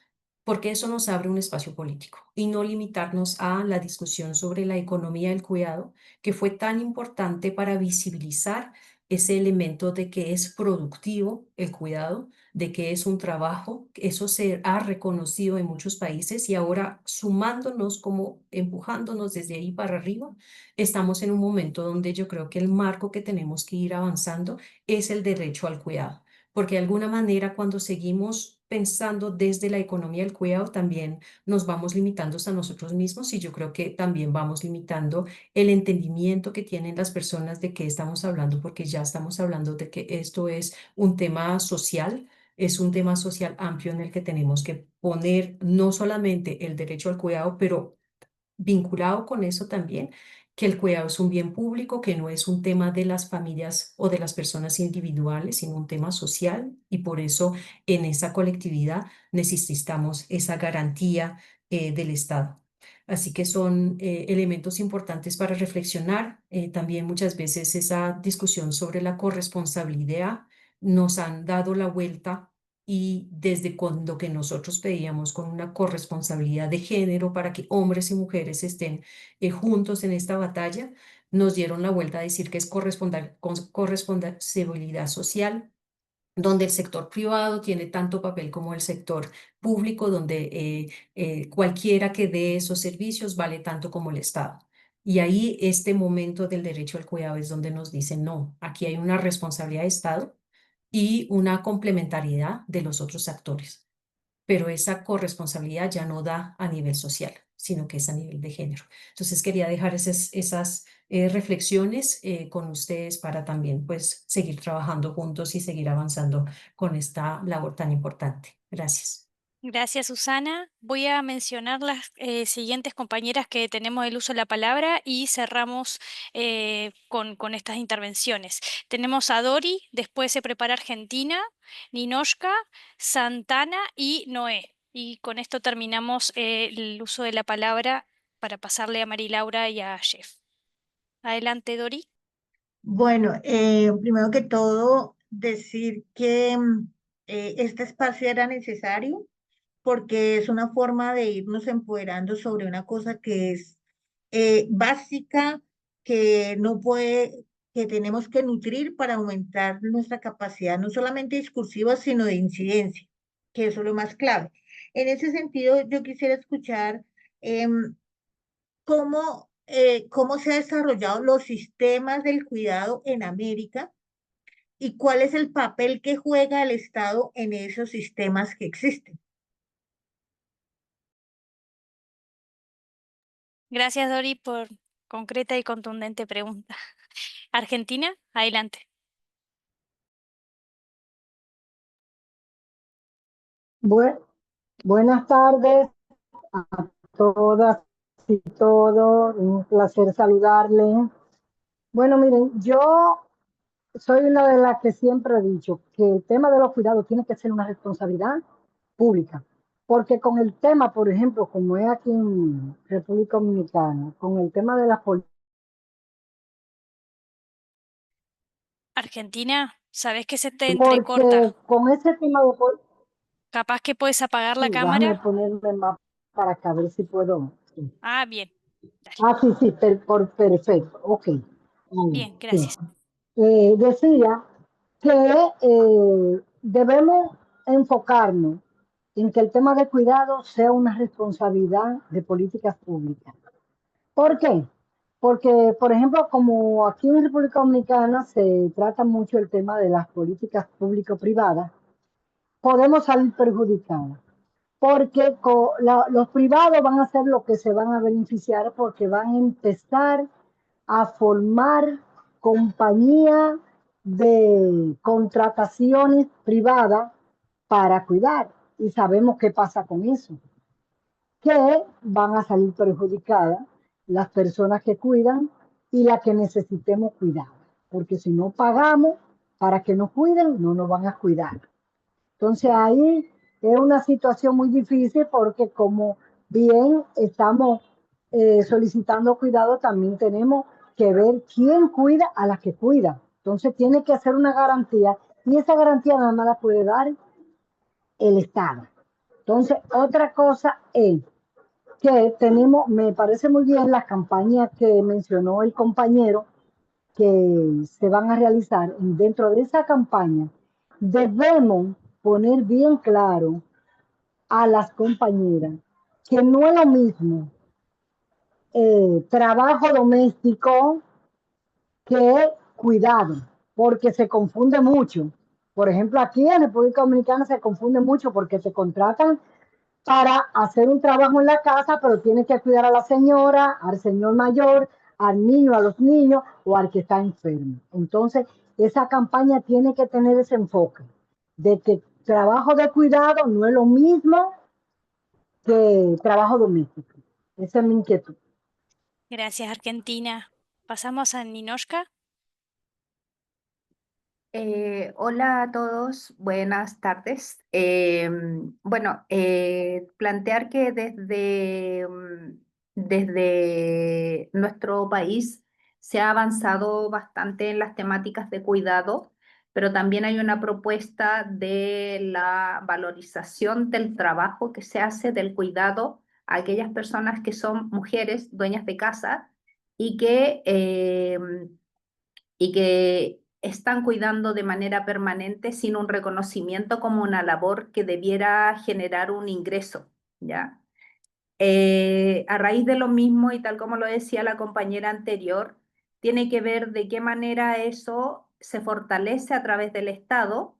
porque eso nos abre un espacio político, y no limitarnos a la discusión sobre la economía del cuidado, que fue tan importante para visibilizar ese elemento de que es productivo el cuidado, de que es un trabajo. Eso se ha reconocido en muchos países y ahora sumándonos, como empujándonos desde ahí para arriba, estamos en un momento donde yo creo que el marco que tenemos que ir avanzando es el derecho al cuidado, porque de alguna manera cuando seguimos pensando desde la economía del cuidado también nos vamos limitando a nosotros mismos y yo creo que también vamos limitando el entendimiento que tienen las personas de qué estamos hablando, porque ya estamos hablando de que esto es un tema social. Es un tema social amplio en el que tenemos que poner no solamente el derecho al cuidado, pero vinculado con eso también, que el cuidado es un bien público, que no es un tema de las familias o de las personas individuales, sino un tema social y por eso en esa colectividad necesitamos esa garantía del Estado. Así que son elementos importantes para reflexionar. También muchas veces esa discusión sobre la corresponsabilidad nos han dado la vuelta y desde cuando que nosotros pedíamos con una corresponsabilidad de género para que hombres y mujeres estén juntos en esta batalla, nos dieron la vuelta a decir que es corresponsabilidad social, donde el sector privado tiene tanto papel como el sector público, donde cualquiera que dé esos servicios vale tanto como el Estado. Y ahí este momento del derecho al cuidado es donde nos dicen, no, aquí hay una responsabilidad de Estado y una complementariedad de los otros actores, pero esa corresponsabilidad ya no da a nivel social, sino que es a nivel de género. Entonces quería dejar esas reflexiones con ustedes para también pues seguir trabajando juntos y seguir avanzando con esta labor tan importante. Gracias. Gracias, Susana. Voy a mencionar las siguientes compañeras que tenemos el uso de la palabra y cerramos con estas intervenciones. Tenemos a Dori, después se prepara Argentina, Ninoshka, Santana y Noé. Y con esto terminamos el uso de la palabra para pasarle a Mari Laura y a Jeff. Adelante, Dori. Bueno, primero que todo, decir que este espacio era necesario porque es una forma de irnos empoderando sobre una cosa que es básica, que no puede, que tenemos que nutrir para aumentar nuestra capacidad, no solamente discursiva, sino de incidencia, que eso es lo más clave. En ese sentido, yo quisiera escuchar em, cómo se han desarrollado los sistemas del cuidado en América y cuál es el papel que juega el Estado en esos sistemas que existen. Gracias, Dori, por concreta y contundente pregunta. Argentina, adelante. Buenas tardes a todas y todos, un placer saludarles. Bueno, miren, yo soy una de las que siempre he dicho que el tema de los cuidados tiene que ser una responsabilidad pública, porque con el tema, por ejemplo, como es aquí en República Dominicana, con el tema de las políticas, Argentina, sabes que se te porque entrecorta. con ese tema de Capaz que puedes apagar la déjame cámara. ponerme más para acá, a ver si puedo. Sí. Ah, bien. Dale. Sí, perfecto, ok. Bien, Sí. gracias. Decía que debemos enfocarnos en que el tema de cuidado sea una responsabilidad de políticas públicas. ¿Por qué? Porque, por ejemplo, como aquí en República Dominicana se trata mucho el tema de las políticas público-privadas, podemos salir perjudicados. Porque los privados van a ser los que se van a beneficiar porque van a empezar a formar compañías de contrataciones privadas para cuidar. Y sabemos qué pasa con eso, que van a salir perjudicadas las personas que cuidan y las que necesitemos cuidar. Porque si no pagamos para que nos cuiden, no nos van a cuidar. Entonces ahí es una situación muy difícil porque como bien estamos solicitando cuidado, también tenemos que ver quién cuida a las que cuida. Entonces tiene que hacer una garantía y esa garantía nada más la puede dar el Estado. Entonces otra cosa es que tenemos, me parece muy bien las campañas que mencionó el compañero que se van a realizar. Dentro de esa campaña debemos poner bien claro a las compañeras que no es lo mismo trabajo doméstico que cuidado, porque se confunde mucho. Por ejemplo, aquí en República Dominicana se confunde mucho porque se contratan para hacer un trabajo en la casa, pero tiene que cuidar a la señora, al señor mayor, al niño, a los niños o al que está enfermo. Entonces, esa campaña tiene que tener ese enfoque de que trabajo de cuidado no es lo mismo que trabajo doméstico. Esa es mi inquietud. Gracias, Argentina. Pasamos a Ninoshka. Hola a todos, buenas tardes. Bueno, plantear que desde nuestro país se ha avanzado bastante en las temáticas de cuidado, pero también hay una propuesta de la valorización del trabajo que se hace del cuidado a aquellas personas que son mujeres, dueñas de casa, y que están cuidando de manera permanente sin un reconocimiento como una labor que debiera generar un ingreso, ¿ya? A raíz de lo mismo, y tal como lo decía la compañera anterior, tiene que ver de qué manera eso se fortalece a través del Estado,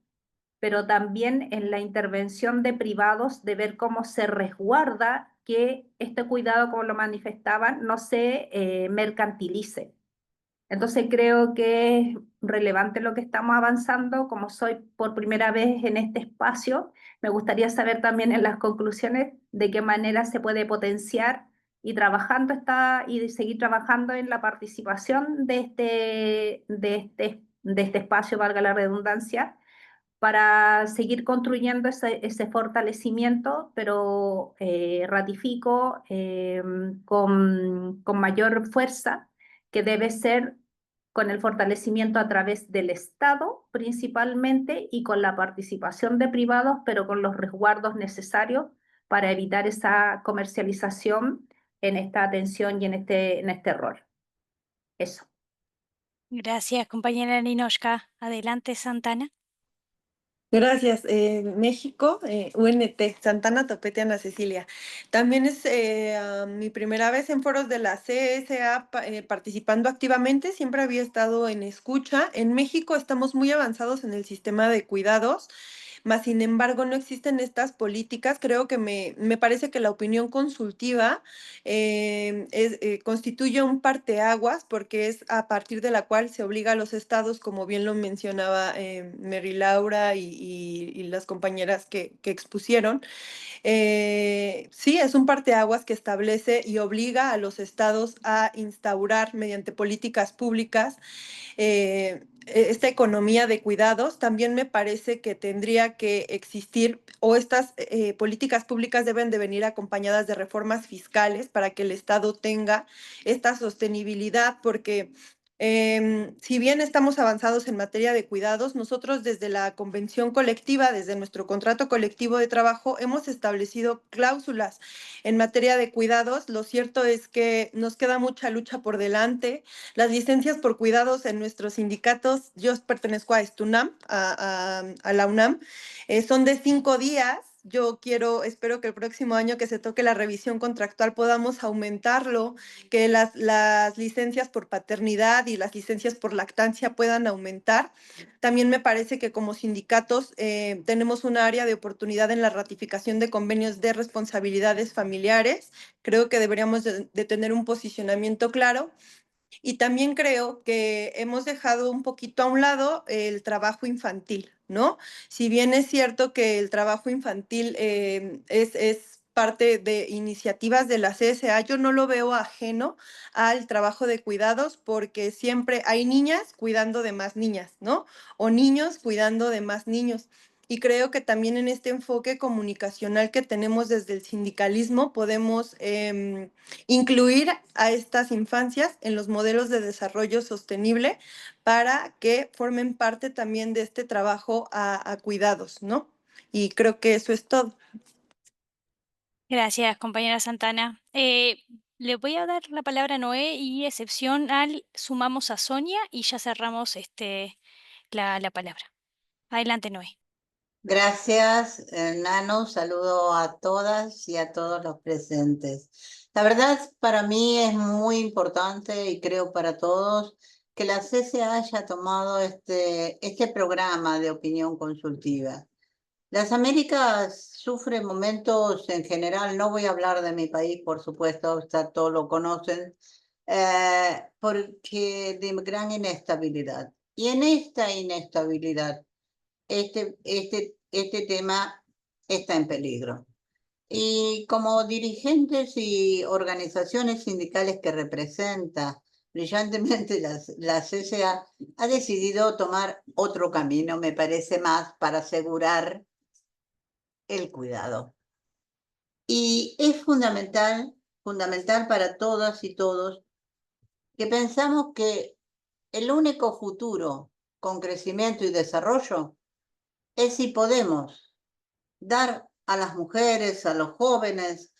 pero también en la intervención de privados, de ver cómo se resguarda que este cuidado, como lo manifestaban, no se mercantilice. Entonces creo que es relevante lo que estamos avanzando. Como soy por primera vez en este espacio, me gustaría saber también en las conclusiones de qué manera se puede potenciar y seguir trabajando en la participación de este espacio, valga la redundancia, para seguir construyendo ese fortalecimiento, pero ratifico con mayor fuerza que debe ser con el fortalecimiento a través del Estado principalmente y con la participación de privados, pero con los resguardos necesarios para evitar esa comercialización en esta atención y en este rol. Eso. Gracias, compañera Ninoshka. Adelante, Santana. Gracias. México, UNT, Santana Topete Ana Cecilia. También es mi primera vez en foros de la CSA participando activamente. Siempre había estado en escucha. En México estamos muy avanzados en el sistema de cuidados. Mas, sin embargo, no existen estas políticas. Creo que me parece que la opinión consultiva constituye un parteaguas porque es a partir de la cual se obliga a los estados, como bien lo mencionaba Mary Laura y las compañeras que expusieron. Sí, es un parteaguas que establece y obliga a los estados a instaurar mediante políticas públicas esta economía de cuidados. También me parece que tendría que existir o estas políticas públicas deben de venir acompañadas de reformas fiscales para que el Estado tenga esta sostenibilidad, porque si bien estamos avanzados en materia de cuidados, nosotros desde la convención colectiva, desde nuestro contrato colectivo de trabajo, hemos establecido cláusulas en materia de cuidados. Lo cierto es que nos queda mucha lucha por delante. Las licencias por cuidados en nuestros sindicatos, yo pertenezco a Estunam, a la UNAM, son de 5 días. Yo espero que el próximo año que se toque la revisión contractual podamos aumentarlo, que las licencias por paternidad y las licencias por lactancia puedan aumentar. También me parece que como sindicatos tenemos un área de oportunidad en la ratificación de convenios de responsabilidades familiares. Creo que deberíamos de tener un posicionamiento claro. Y también creo que hemos dejado un poquito a un lado el trabajo infantil, ¿no? Si bien es cierto que el trabajo infantil es parte de iniciativas de la CSA, yo no lo veo ajeno al trabajo de cuidados porque siempre hay niñas cuidando de más niñas, ¿no? O niños cuidando de más niños. Y creo que también en este enfoque comunicacional que tenemos desde el sindicalismo podemos incluir a estas infancias en los modelos de desarrollo sostenible para que formen parte también de este trabajo a cuidados, ¿no? Y creo que eso es todo. Gracias, compañera Santana. Le voy a dar la palabra a Noé y excepción al sumamos a Sonia y ya cerramos la palabra. Adelante, Noé. Gracias, Nano. Saludo a todas y a todos los presentes. La verdad, para mí es muy importante y creo para todos que la CSA haya tomado este programa de opinión consultiva. Las Américas sufren momentos en general, no voy a hablar de mi país, por supuesto, todos lo conocen, porque de gran inestabilidad. Y en esta inestabilidad, este tema está en peligro. Y como dirigentes y organizaciones sindicales que representa brillantemente la CSA, ha decidido tomar otro camino, me parece más, para asegurar el cuidado. Y es fundamental para todas y todos que pensamos que el único futuro con crecimiento y desarrollo es si podemos dar a las mujeres, a los jóvenes,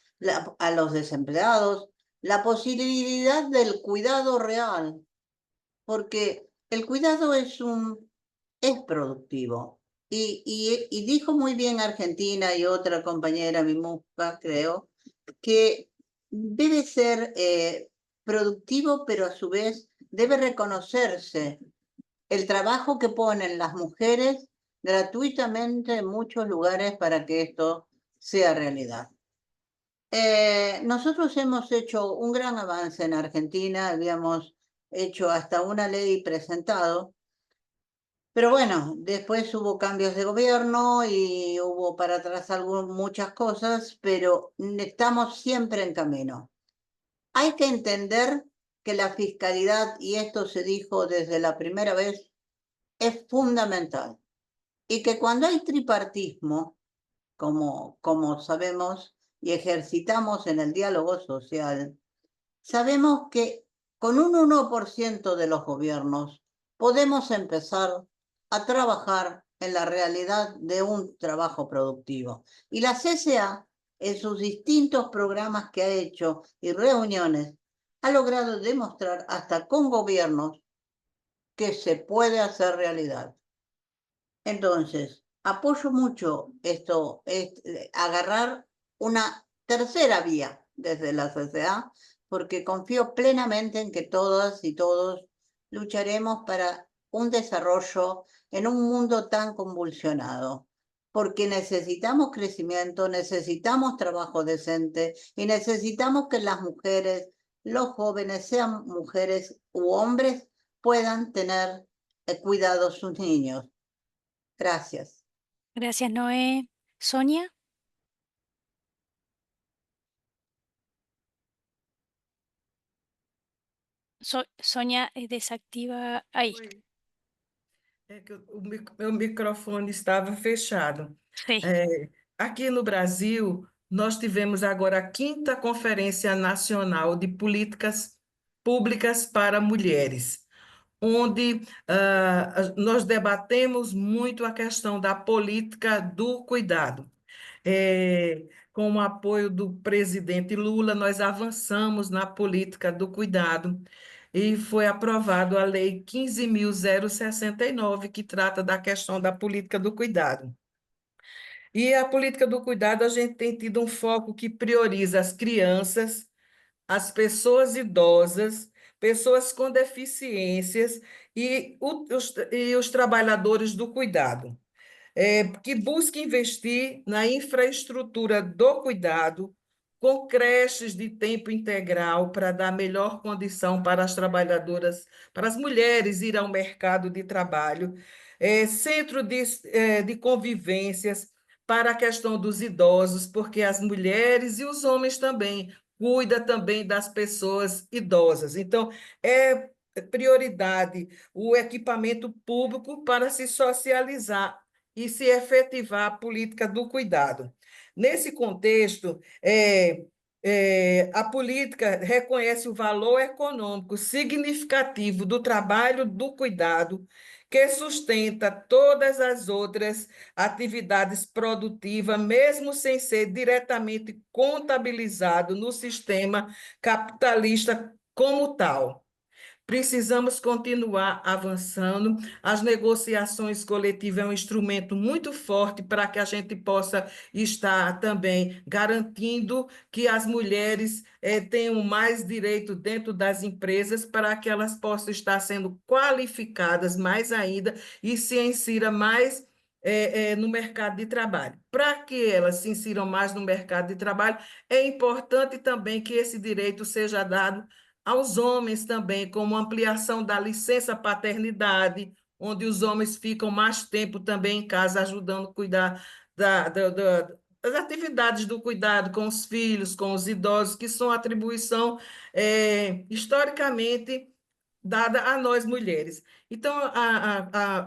a los desempleados, la posibilidad del cuidado real, porque el cuidado es productivo. Y dijo muy bien Argentina y otra compañera, Mimuska, creo, que debe ser productivo, pero a su vez debe reconocerse el trabajo que ponen las mujeres gratuitamente en muchos lugares para que esto sea realidad. Nosotros hemos hecho un gran avance en Argentina, habíamos hecho hasta una ley presentado, pero bueno, después hubo cambios de gobierno y hubo para atrás muchas cosas, pero estamos siempre en camino. Hay que entender que la fiscalidad, y esto se dijo desde la primera vez, es fundamental. Y que cuando hay tripartismo, como sabemos y ejercitamos en el diálogo social, sabemos que con un 1% de los gobiernos podemos empezar a trabajar en la realidad de un trabajo productivo. Y la CSA, en sus distintos programas que ha hecho y reuniones, ha logrado demostrar hasta con gobiernos que se puede hacer realidad. Entonces, apoyo mucho esto, agarrar una tercera vía desde la sociedad, porque confío plenamente en que todas y todos lucharemos para un desarrollo en un mundo tan convulsionado, porque necesitamos crecimiento, necesitamos trabajo decente y necesitamos que las mujeres, los jóvenes, sean mujeres u hombres, puedan tener cuidado sus niños. Gracias. Gracias, Noé. Sonia. Sonia desactiva aí. Oi. É que meu microfone estava fechado. Sim. Aqui no Brasil, nós tivemos agora a 5ª Conferência Nacional de Políticas Públicas para Mulheres, onde nós debatemos muito a questão da política do cuidado. Com o apoio do presidente Lula, nós avançamos na política do cuidado e foi aprovado a Lei 15.069, que trata da questão da política do cuidado. E a política do cuidado, a gente tem tido um foco que prioriza as crianças, as pessoas idosas, pessoas com deficiências e os trabalhadores do cuidado. Que busca investir na infraestrutura do cuidado, com creches de tempo integral para dar melhor condição para as trabalhadoras, para as mulheres ir ao mercado de trabalho, centro de convivências para a questão dos idosos, porque as mulheres e os homens também cuidam também das pessoas idosas. Então, é prioridade o equipamento público para se socializar e se efetivar a política do cuidado. Nesse contexto, a política reconhece o valor econômico significativo do trabalho do cuidado, que sustenta todas as outras atividades produtivas, mesmo sem ser diretamente contabilizado no sistema capitalista como tal. Precisamos continuar avançando. As negociações coletivas é um instrumento muito forte para que a gente possa estar também garantindo que as mulheres tenham mais direito dentro das empresas para que elas possam estar sendo qualificadas mais ainda e se insiram mais no mercado de trabalho. Para que elas se insiram mais no mercado de trabalho, é importante também que esse direito seja dado aos homens também, como ampliação da licença paternidade, onde os homens ficam mais tempo também em casa, ajudando a cuidar das atividades do cuidado com os filhos, com os idosos, que são atribuição historicamente dada a nós mulheres. Então,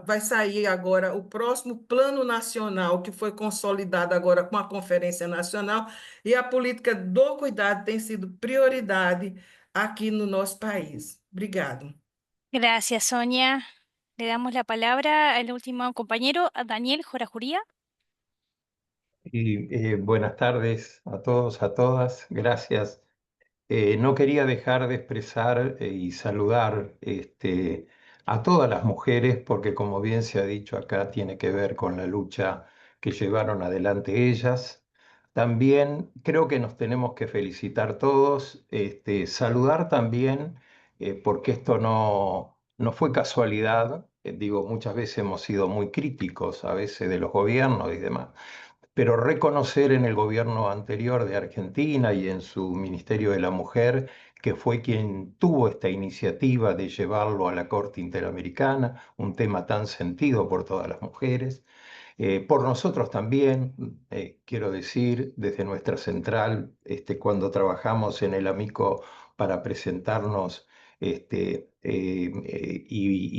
vai sair agora o próximo Plano Nacional, que foi consolidado agora com a Conferência Nacional, e a política do cuidado tem sido prioridade aqui no nosso país. Obrigado. Gracias, Sonia. Le damos la palabra al último compañero, a Daniel Jorajuría. Buenas tardes a todos, a todas. Gracias. No quería dejar de expresar y saludar a todas las mujeres, porque como bien se ha dicho acá, tiene que ver con la lucha que llevaron adelante ellas. También creo que nos tenemos que felicitar todos, saludar también, porque esto no fue casualidad. Digo, muchas veces hemos sido muy críticos a veces de los gobiernos y demás, pero reconocer en el gobierno anterior de Argentina y en su Ministerio de la Mujer, que fue quien tuvo esta iniciativa de llevarlo a la Corte Interamericana, un tema tan sentido por todas las mujeres. Por nosotros también, quiero decir, desde nuestra central, cuando trabajamos en el AMICO para presentarnos y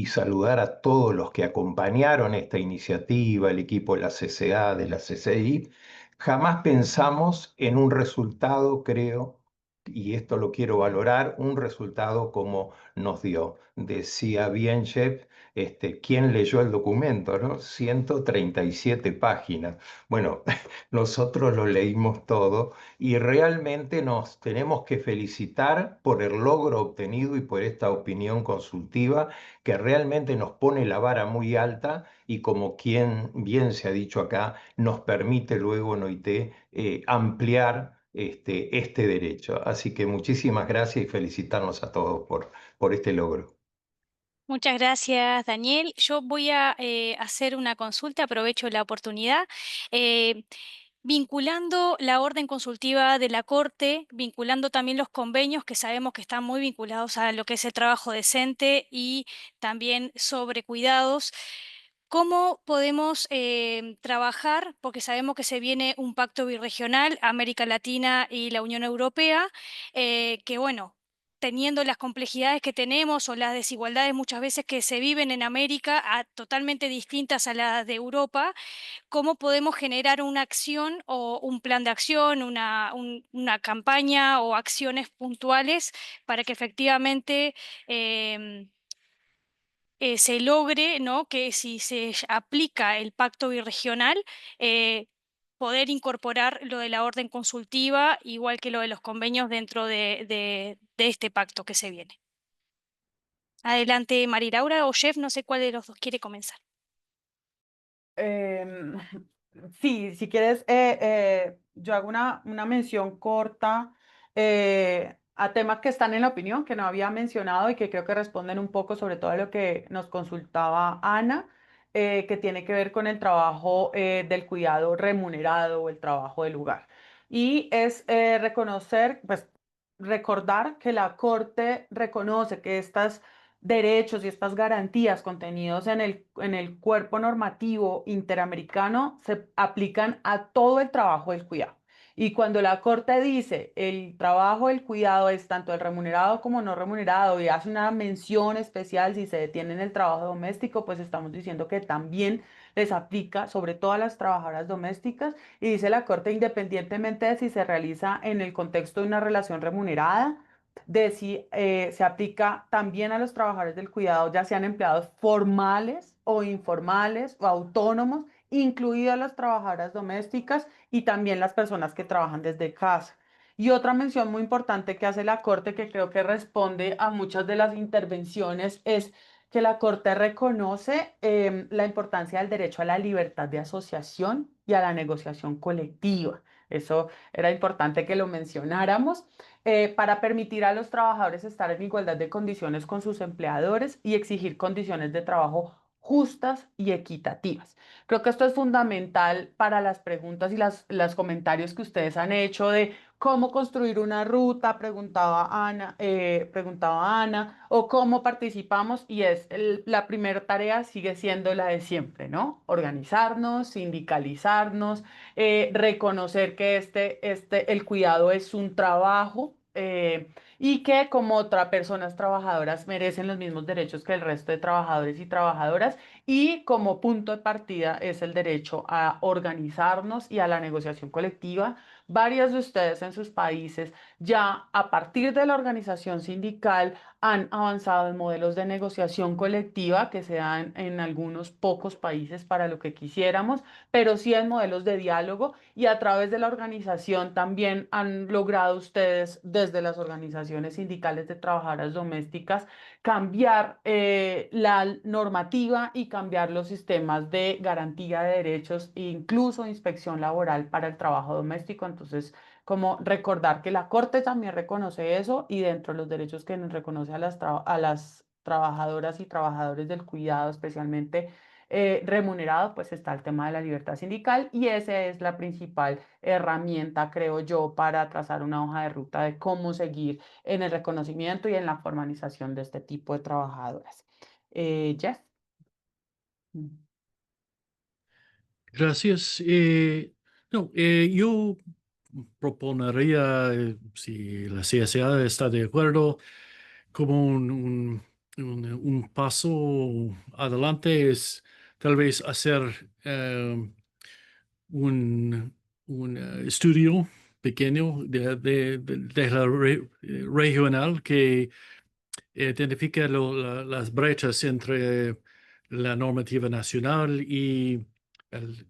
saludar a todos los que acompañaron esta iniciativa, el equipo de la CCA, de la CCI, jamás pensamos en un resultado, creo, y esto lo quiero valorar, un resultado como nos dio. Decía bien, Jeff, ¿quién leyó el documento, no? 137 páginas. Bueno, nosotros lo leímos todo y realmente nos tenemos que felicitar por el logro obtenido y por esta opinión consultiva que realmente nos pone la vara muy alta y como quien bien se ha dicho acá, nos permite luego en OIT ampliar este derecho. Así que muchísimas gracias y felicitarnos a todos por este logro. Muchas gracias, Daniel. Yo voy a hacer una consulta, aprovecho la oportunidad. eh, Vinculando la orden consultiva de la Corte, vinculando también los convenios que sabemos que están muy vinculados a lo que es el trabajo decente y también sobre cuidados. ¿Cómo podemos trabajar? Porque sabemos que se viene un pacto birregional, América Latina y la Unión Europea, que bueno, teniendo las complejidades que tenemos o las desigualdades muchas veces que se viven en América, totalmente distintas a las de Europa, ¿cómo podemos generar una acción o un plan de acción, una campaña o acciones puntuales para que efectivamente em, se logre, ¿no? Que si se aplica el pacto birregional, eh, poder incorporar lo de la orden consultiva, igual que lo de los convenios dentro de este pacto que se viene? Adelante, Mari Laura o Jeff, no sé cuál de los dos quiere comenzar. Em, sí, si quieres, yo hago una mención corta a temas que están en la opinión, que no había mencionado y que creo que responden un poco sobre todo a lo que nos consultaba Ana, que tiene que ver con el trabajo del cuidado remunerado o el trabajo del hogar. Y es reconocer, pues recordar que la Corte reconoce que estas derechos y estas garantías contenidos en el cuerpo normativo interamericano se aplican a todo el trabajo del cuidado. Y cuando la Corte dice el trabajo del cuidado es tanto el remunerado como no remunerado y hace una mención especial si se detiene en el trabajo doméstico, pues estamos diciendo que también les aplica sobre todo a las trabajadoras domésticas y dice la Corte independientemente de si se realiza en el contexto de una relación remunerada, de si se aplica también a los trabajadores del cuidado, ya sean empleados formales o informales o autónomos, incluidas las trabajadoras domésticas y también las personas que trabajan desde casa. Y otra mención muy importante que hace la Corte, que creo que responde a muchas de las intervenciones, es que la Corte reconoce la importancia del derecho a la libertad de asociación y a la negociación colectiva. Eso era importante que lo mencionáramos para permitir a los trabajadores estar en igualdad de condiciones con sus empleadores y exigir condiciones de trabajo justas y equitativas. Creo que esto es fundamental para las preguntas y los comentarios que ustedes han hecho de cómo construir una ruta, preguntaba Ana, o cómo participamos, y la primera tarea sigue siendo la de siempre, ¿no? Organizarnos, sindicalizarnos, reconocer que el cuidado es un trabajo y que como otras personas trabajadoras merecen los mismos derechos que el resto de trabajadores y trabajadoras y como punto de partida es el derecho a organizarnos y a la negociación colectiva. Varios de ustedes en sus países ya a partir de la organización sindical han avanzado en modelos de negociación colectiva que se dan en algunos pocos países para lo que quisiéramos, pero sí en modelos de diálogo y a través de la organización también han logrado ustedes desde las organizaciones sindicales de trabajadoras domésticas cambiar la normativa y cambiar los sistemas de garantía de derechos e incluso inspección laboral para el trabajo doméstico. Entonces, como recordar que la Corte también reconoce eso y dentro de los derechos que nos reconoce a las trabajadoras y trabajadores del cuidado, especialmente remunerado, pues está el tema de la libertad sindical y esa es la principal herramienta, creo yo, para trazar una hoja de ruta de cómo seguir en el reconocimiento y en la formalización de este tipo de trabajadoras. Jeff. Gracias. No, yo proponería, si la CSA está de acuerdo, como un paso adelante es tal vez hacer un estudio pequeño de la regional que identifica las brechas entre la normativa nacional y el,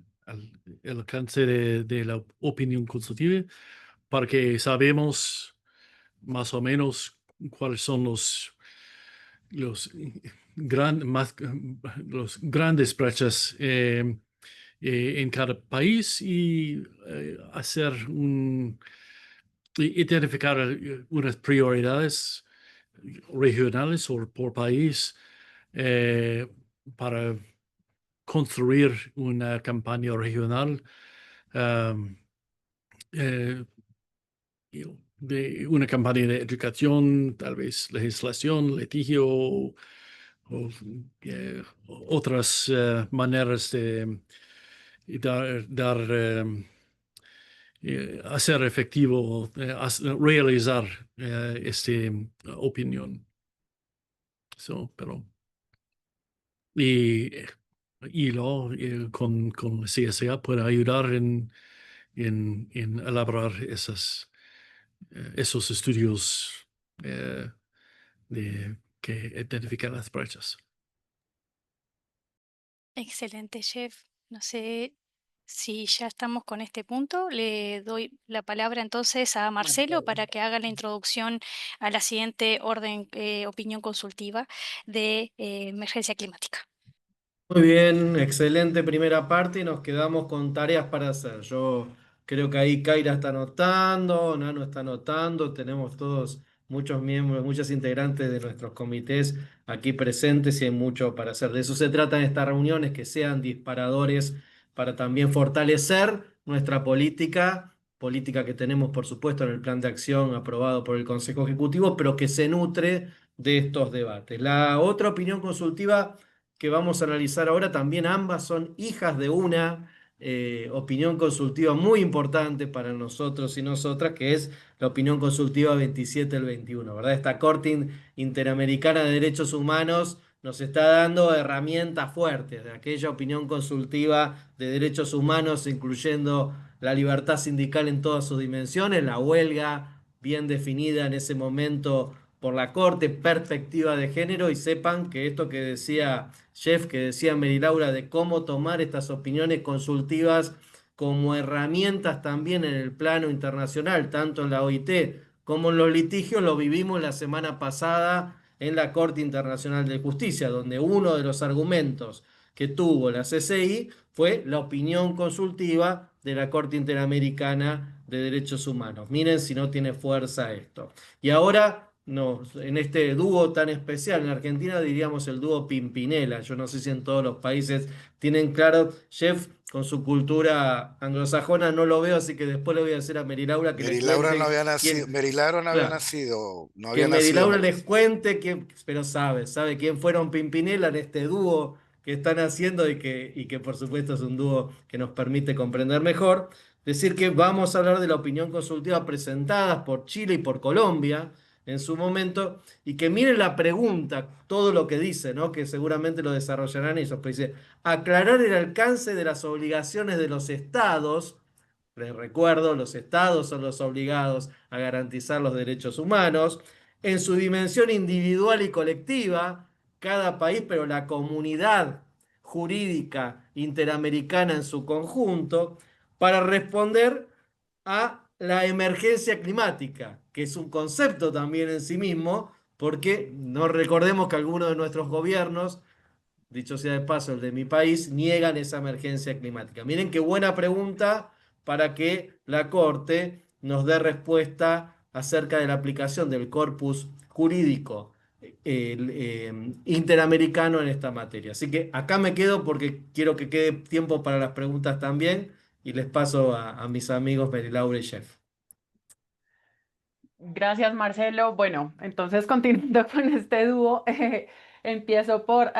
el alcance de la opinión consultiva, para que sabemos más o menos cuáles son los, los grandes brechas en cada país y hacer identificar unas prioridades regionales o por país para construir una campaña regional de una campaña de educación, tal vez legislación, litigio o otras maneras de hacer efectivo, realizar esta opinión. Pero, y luego con CSA puede ayudar en elaborar esos estudios que identifican las brechas. Excelente, Jeff. No sé si ya estamos con este punto. Le doy la palabra entonces a Marcelo para que haga la introducción a la siguiente opinión consultiva de emergencia climática. Muy bien, excelente primera parte y nos quedamos con tareas para hacer. Yo creo que ahí Kaira está anotando, Nano está anotando, tenemos todos muchos miembros, muchos integrantes de nuestros comités aquí presentes y hay mucho para hacer. De eso se trata en estas reuniones, que sean disparadores para también fortalecer nuestra política que tenemos por supuesto en el plan de acción aprobado por el Consejo Ejecutivo, pero que se nutre de estos debates. La otra opinión consultiva que vamos a analizar ahora, también ambas son hijas de una opinión consultiva muy importante para nosotros y nosotras, que es la opinión consultiva 27 del 21, ¿verdad? Esta Corte Interamericana de Derechos Humanos nos está dando herramientas fuertes de aquella opinión consultiva de derechos humanos, incluyendo la libertad sindical en todas sus dimensiones, la huelga bien definida en ese momento por la Corte, perspectiva de género, y sepan que esto que decía Jeff, que decía Merilaura, de cómo tomar estas opiniones consultivas como herramientas también en el plano internacional, tanto en la OIT como en los litigios, lo vivimos la semana pasada en la Corte Internacional de Justicia, donde uno de los argumentos que tuvo la CCI fue la opinión consultiva de la Corte Interamericana de Derechos Humanos. Miren si no tiene fuerza esto. Y ahora en este dúo tan especial, en Argentina diríamos el dúo Pimpinela. Yo no sé si en todos los países tienen claro. Jeff, con su cultura anglosajona no lo veo, así que después le voy a decir a Merilaura que Merilaura le no cuente había nacido, Merilaura no había claro, nacido, no que había nacido. Merilaura les cuente quién, pero sabe quién fueron Pimpinela en este dúo que están haciendo y que por supuesto es un dúo que nos permite comprender mejor. Decir que vamos a hablar de la opinión consultiva presentadas por Chile y por Colombia en su momento, y que miren la pregunta, todo lo que dice, ¿no? Que seguramente lo desarrollarán ellos, pero dice, aclarar el alcance de las obligaciones de los estados. Les recuerdo, los estados son los obligados a garantizar los derechos humanos en su dimensión individual y colectiva, cada país, pero la comunidad jurídica interamericana en su conjunto, para responder a la emergencia climática, que es un concepto también en sí mismo, porque no recordemos que algunos de nuestros gobiernos, dicho sea de paso el de mi país, niegan esa emergencia climática. Miren qué buena pregunta para que la Corte nos dé respuesta acerca de la aplicación del corpus jurídico interamericano en esta materia. Así que acá me quedo porque quiero que quede tiempo para las preguntas también y les paso a mis amigos Merilaura y Jeff. Gracias, Marcelo. Bueno, entonces continuando con este dúo, empiezo por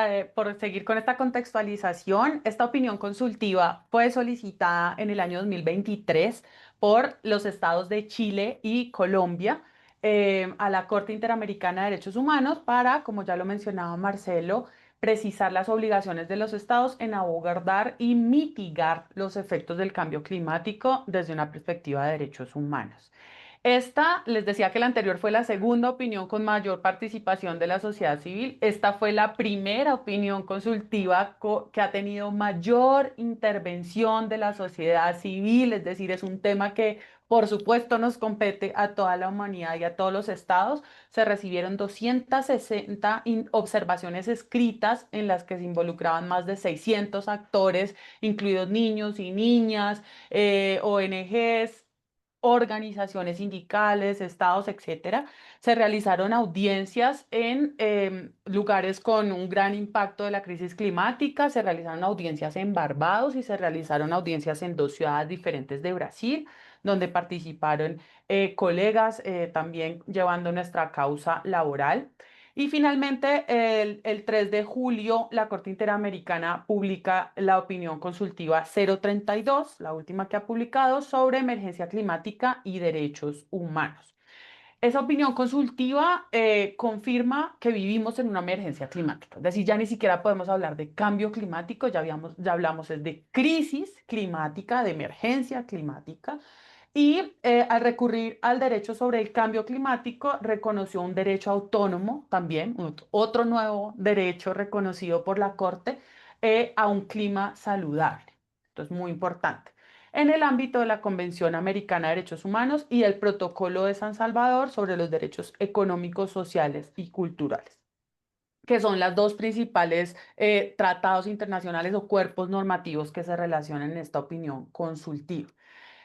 seguir con esta contextualización. Esta opinión consultiva fue solicitada en el año 2023 por los estados de Chile y Colombia a la Corte Interamericana de Derechos Humanos para, como ya lo mencionaba Marcelo, precisar las obligaciones de los estados en abordar y mitigar los efectos del cambio climático desde una perspectiva de derechos humanos. Esta, les decía que la anterior fue la segunda opinión con mayor participación de la sociedad civil. Esta fue la primera opinión consultiva que ha tenido mayor intervención de la sociedad civil, es decir, es un tema que por supuesto nos compete a toda la humanidad y a todos los estados. Se recibieron 260 observaciones escritas en las que se involucraban más de 600 actores, incluidos niños y niñas, ONGs, organizaciones sindicales, estados, etcétera. Se realizaron audiencias en lugares con un gran impacto de la crisis climática, se realizaron audiencias en Barbados y se realizaron audiencias en 2 ciudades diferentes de Brasil, donde participaron colegas también llevando nuestra causa laboral. Y finalmente, el 3 de julio, la Corte Interamericana publica la opinión consultiva 032, la última que ha publicado, sobre emergencia climática y derechos humanos. Esa opinión consultiva confirma que vivimos en una emergencia climática. Es decir, ya ni siquiera podemos hablar de cambio climático, ya hablamos de crisis climática, de emergencia climática. Y al recurrir al derecho sobre el cambio climático, reconoció un derecho autónomo también, otro nuevo derecho reconocido por la Corte, a un clima saludable. Esto es muy importante. En el ámbito de la Convención Americana de Derechos Humanos y el Protocolo de San Salvador sobre los derechos económicos, sociales y culturales, que son las dos principales tratados internacionales o cuerpos normativos que se relacionan en esta opinión consultiva.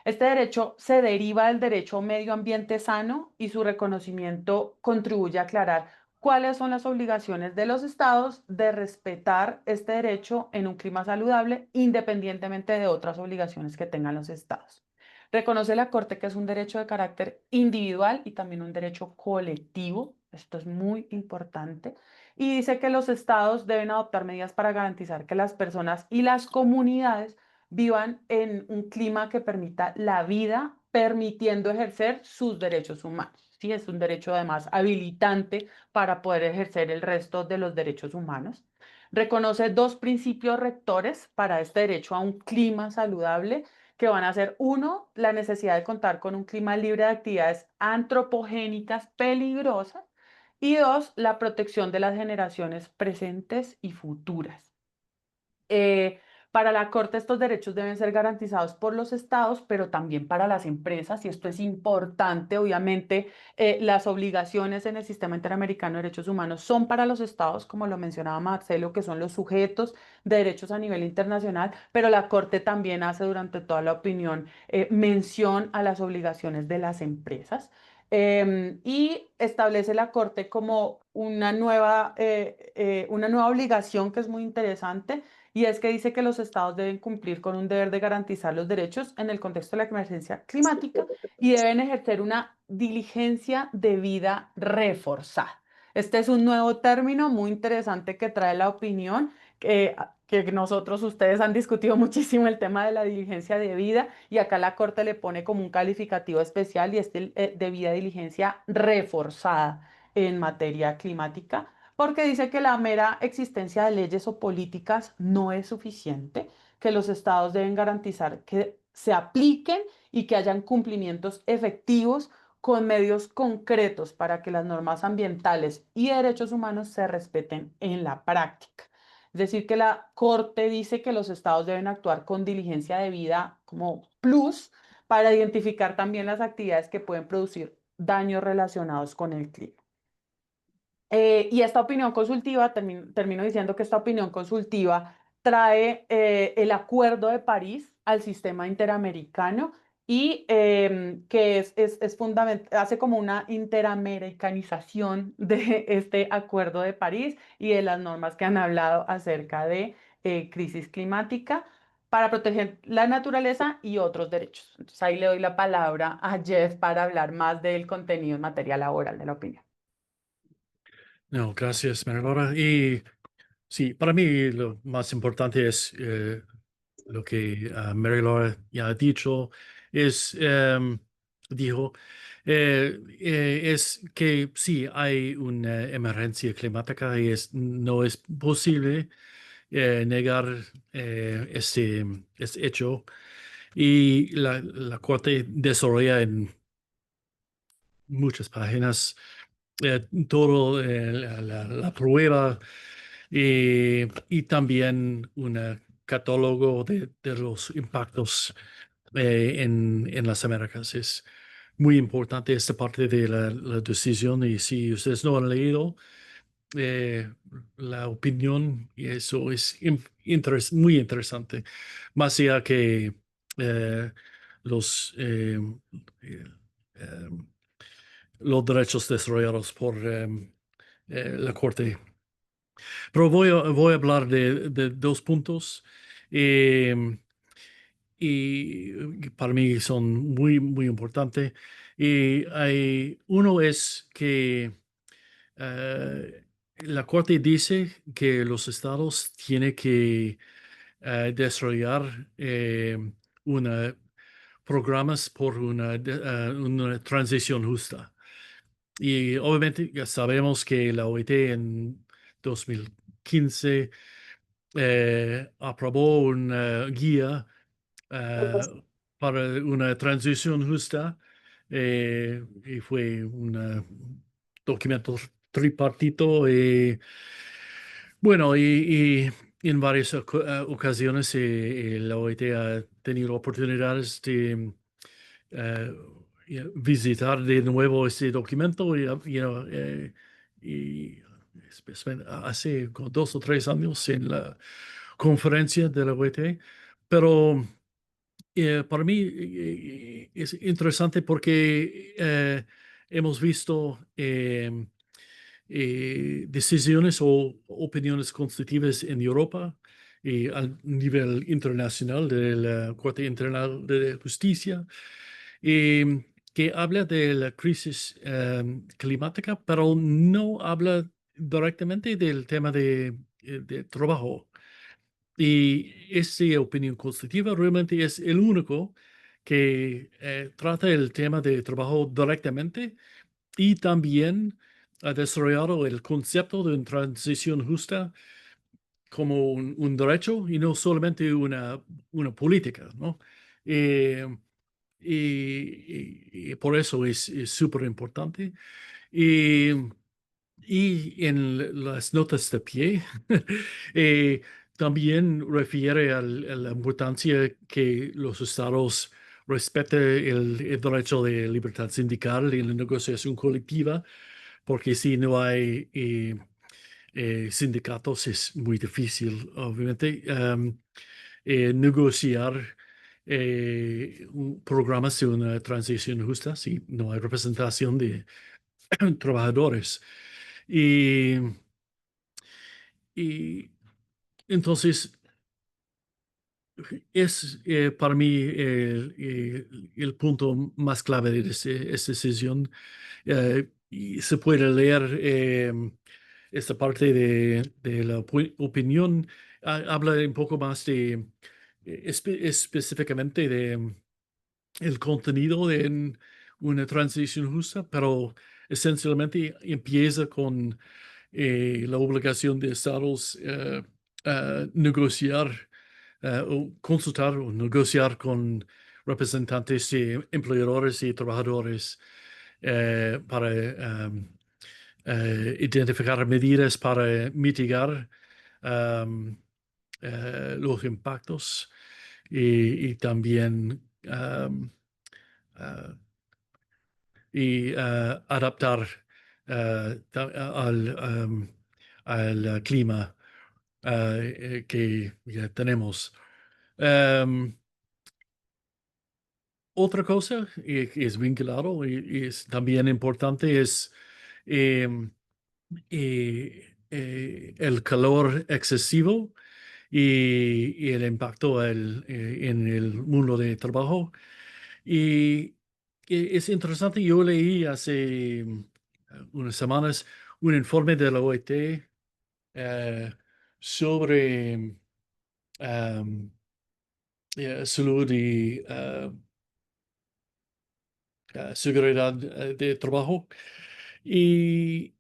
Este derecho se deriva del derecho a un medio ambiente sano y su reconocimiento contribuye a aclarar cuáles son las obligaciones de los estados de respetar este derecho en un clima saludable, independientemente de otras obligaciones que tengan los estados. Reconoce la Corte que es un derecho de carácter individual y también un derecho colectivo. Esto es muy importante. Y dice que los estados deben adoptar medidas para garantizar que las personas y las comunidades vivan en un clima que permita la vida, permitiendo ejercer sus derechos humanos. Sí, es un derecho además habilitante para poder ejercer el resto de los derechos humanos. Reconoce 2 principios rectores para este derecho a un clima saludable, que van a ser: 1, la necesidad de contar con un clima libre de actividades antropogénicas peligrosas, y 2, la protección de las generaciones presentes y futuras. Para la Corte, estos derechos deben ser garantizados por los estados, pero también para las empresas, y esto es importante. Obviamente, las obligaciones en el Sistema Interamericano de Derechos Humanos son para los estados, como lo mencionaba Marcelo, que son los sujetos de derechos a nivel internacional, pero la Corte también hace durante toda la opinión mención a las obligaciones de las empresas. Y establece la Corte como una nueva obligación que es muy interesante, y es que dice que los estados deben cumplir con un deber de garantizar los derechos en el contexto de la emergencia climática y deben ejercer una diligencia debida reforzada. Este es un nuevo término muy interesante que trae la opinión, que nosotros, ustedes han discutido muchísimo el tema de la diligencia debida, y acá la Corte le pone como un calificativo especial, y es debida diligencia reforzada en materia climática, porque dice que la mera existencia de leyes o políticas no es suficiente, que los estados deben garantizar que se apliquen y que hayan cumplimientos efectivos con medios concretos para que las normas ambientales y derechos humanos se respeten en la práctica. Es decir, que la Corte dice que los estados deben actuar con diligencia debida como plus para identificar también las actividades que pueden producir daños relacionados con el clima. Y esta opinión consultiva, termino diciendo que esta opinión consultiva trae el Acuerdo de París al sistema interamericano, y que es fundamental, hace como una interamericanización de este Acuerdo de París y de las normas que han hablado acerca de crisis climática para proteger la naturaleza y otros derechos. Entonces ahí le doy la palabra a Jeff para hablar más del contenido en materia laboral de la opinión. No, gracias, María Laura. Y sí, para mí lo más importante es lo que María Laura ya ha dicho, es dijo, es que sí hay una emergencia climática y no es posible negar este hecho. Y la Corte desarrolla en muchas páginas todo la prueba y también un catálogo de los impactos en las Américas. Es muy importante esta parte de la decisión y si ustedes no han leído eh, la opinión, y eso es muy interesante, más allá que eh, los, eh, eh, eh, los derechos desarrollados por la Corte. Pero voy a hablar de dos puntos. em, y para mí son muy importantes. Y uno es que la Corte dice que los estados tienen que desarrollar programas por una transición justa. Y obviamente ya sabemos que la OIT en 2015 aprobó una guía para una transición justa y fue un documento tripartito. Bueno, y en varias ocasiones la OIT ha tenido oportunidades de eh, visitar de nuevo ese documento y especialmente hace como 2 o 3 años en la conferencia de la OIT. Pero para mí es interesante porque hemos visto decisiones o opiniones constitutivas en Europa y al nivel internacional de la Corte Internacional de Justicia, que habla de la crisis climática, pero no habla directamente del tema de trabajo. Y esa opinión constitutiva realmente es el único que trata el tema de trabajo directamente y también ha desarrollado el concepto de una transición justa como un derecho y no solamente una política, ¿no? Eh, y por eso es súper importante. Y, y en las notas de pie, eh, también refiere a la importancia que los estados respeten el derecho de libertad sindical y la negociación colectiva, porque si no hay sindicatos es muy difícil, obviamente, negociar programas de una transición justa si no hay representación de trabajadores. Y, y entonces es para mí el punto más clave de esta decisión. Y se puede leer esta parte de la opinión. Habla un poco más de específicamente de el contenido de una transición justa, pero esencialmente empieza con la obligación de estados a negociar o consultar o negociar con representantes de empleadores y trabajadores para identificar medidas para mitigar um, los impactos y también uh, adaptar al clima que ya tenemos. Um, Otra cosa que es vinculado y es también importante es em, el calor excesivo y el impacto en el mundo de trabajo. Y es interesante, yo leí hace unas semanas un informe de la OIT sobre salud y seguridad de trabajo y,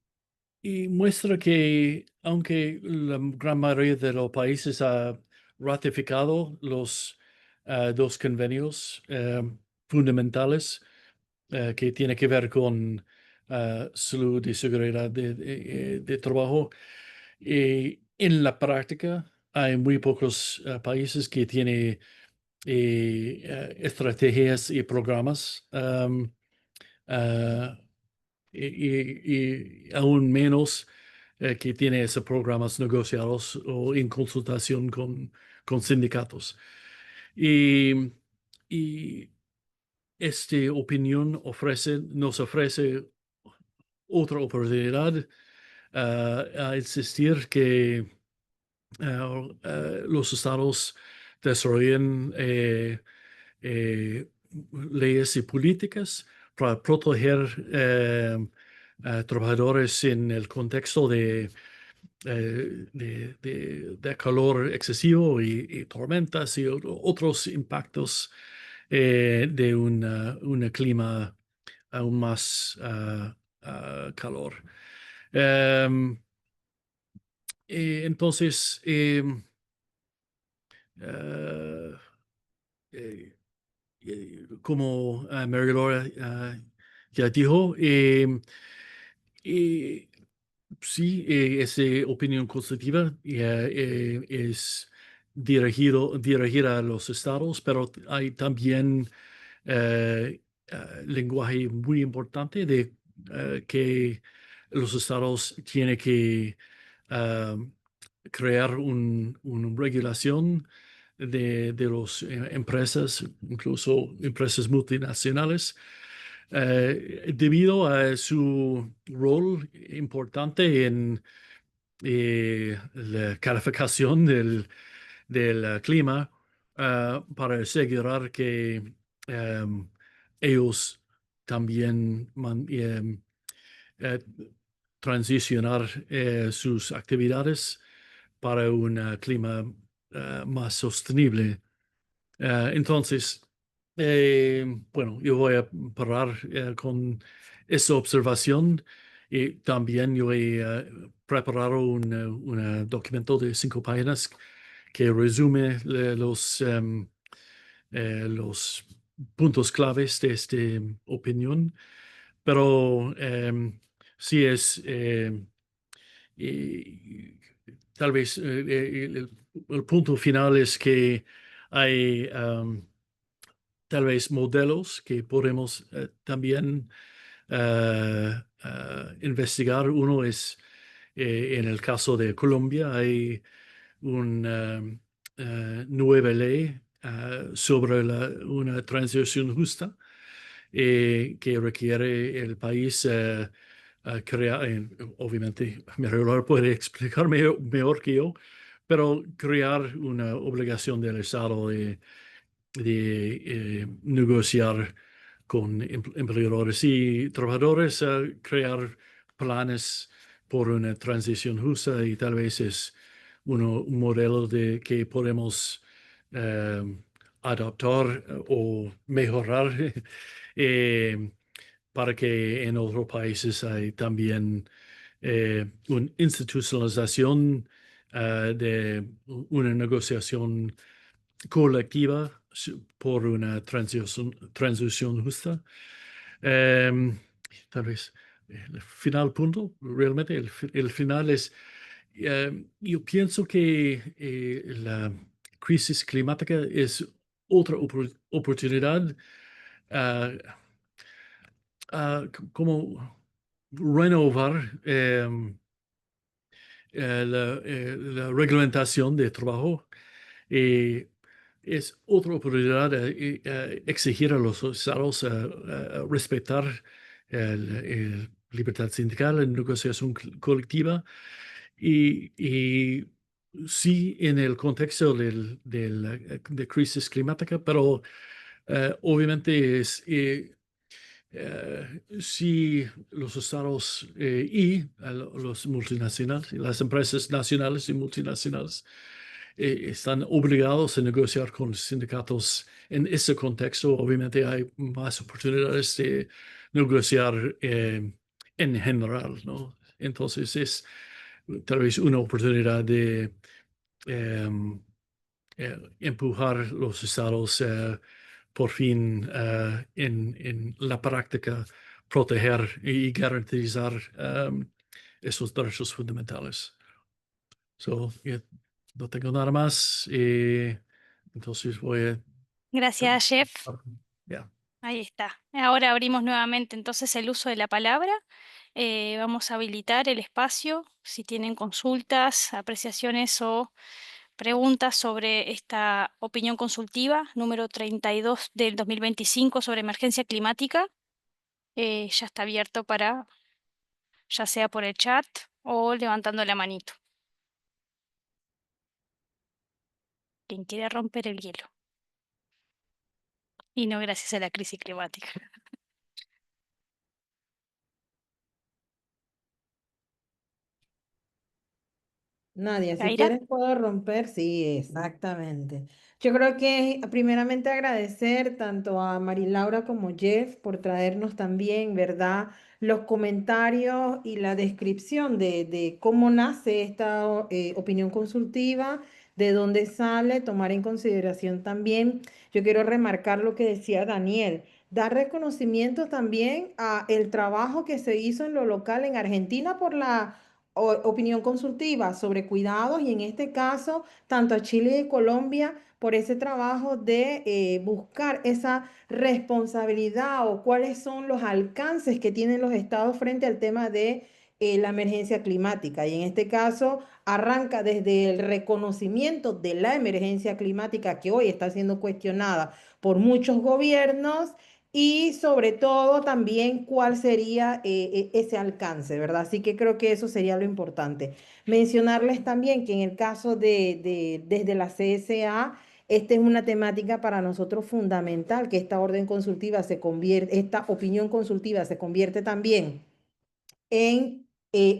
y muestra que aunque la gran mayoría de los países ha ratificado los dos convenios fundamentales que tienen que ver con salud y seguridad de trabajo, en la práctica hay muy pocos países que tienen estrategias y programas, ah, y aún menos que tiene esos programas negociados o en consultación con sindicatos. Y esta opinión nos ofrece otra oportunidad a insistir que los estados desarrollen leyes y políticas para proteger a trabajadores en el contexto de calor excesivo y tormentas y otros impactos de un clima aún más calor. Entonces, como Mary Laura ya dijo, sí, esa opinión consultiva es dirigida a los estados, pero hay también lenguaje muy importante de que los estados tienen que crear una regulación de las empresas, incluso empresas multinacionales, debido a su rol importante en la calificación del clima, para asegurar que ellos también eh, transicionar sus actividades para un clima más sostenible. Entonces, bueno, yo voy a parar con esa observación y también yo he preparado un documento de 5 páginas que resume los puntos claves de esta opinión, pero sí es y tal vez el punto final es que hay tal vez modelos que podemos también investigar. Uno es en el caso de Colombia, hay una nueva ley sobre una transición justa que requiere el país crear, obviamente Mary puede explicar mejor que yo, pero crear una obligación del Estado de negociar con empleadores y trabajadores, crear planes por una transición justa, y tal vez es un modelo que podemos adaptar o mejorar para que en otros países hay también una institucionalización de una negociación colectiva por una transición justa. Tal vez el final punto, realmente el final es, yo pienso que la crisis climática es otra oportunidad como renovar la reglamentación de trabajo. Es otra oportunidad de exigir a los estados respetar la libertad sindical, la negociación colectiva, y sí en el contexto de crisis climática, pero obviamente es si los estados y los multinacionales, las empresas nacionales y multinacionales están obligados a negociar con los sindicatos en ese contexto. Obviamente hay más oportunidades de negociar en general, ¿no? Entonces es tal vez una oportunidad de empujar los estados por fin en la práctica proteger y garantizar esos derechos fundamentales. No tengo nada más. Entonces voy a... Gracias, Jeff. Yeah. Ahí está. Ahora abrimos nuevamente entonces el uso de la palabra. Vamos a habilitar el espacio. Si tienen consultas, apreciaciones o preguntas sobre esta opinión consultiva número 32 del 2025 sobre emergencia climática, ya está abierto para, ya sea por el chat o levantando la manito. Quien quiera romper el hielo. Y no gracias a la crisis climática. Nadia, si Kaira. quieres puedo romper, sí, exactamente. Yo creo que primeramente agradecer tanto a Marilaura como Jeff por traernos también, ¿verdad? Los comentarios y la descripción de cómo nace esta opinión consultiva, de dónde sale, tomar en consideración también, yo quiero remarcar lo que decía Daniel, dar reconocimiento también a el trabajo que se hizo en lo local en Argentina por la opinión consultiva sobre cuidados y en este caso tanto a Chile y Colombia por ese trabajo de buscar esa responsabilidad o cuáles son los alcances que tienen los estados frente al tema de la emergencia climática. Y en este caso arranca desde el reconocimiento de la emergencia climática que hoy está siendo cuestionada por muchos gobiernos y sobre todo también cuál sería ese alcance, ¿verdad? Así que creo que eso sería lo importante. Mencionarles también que en el caso desde la CSA, esta es una temática para nosotros fundamental, que esta orden consultiva se convierte, esta opinión consultiva se convierte también en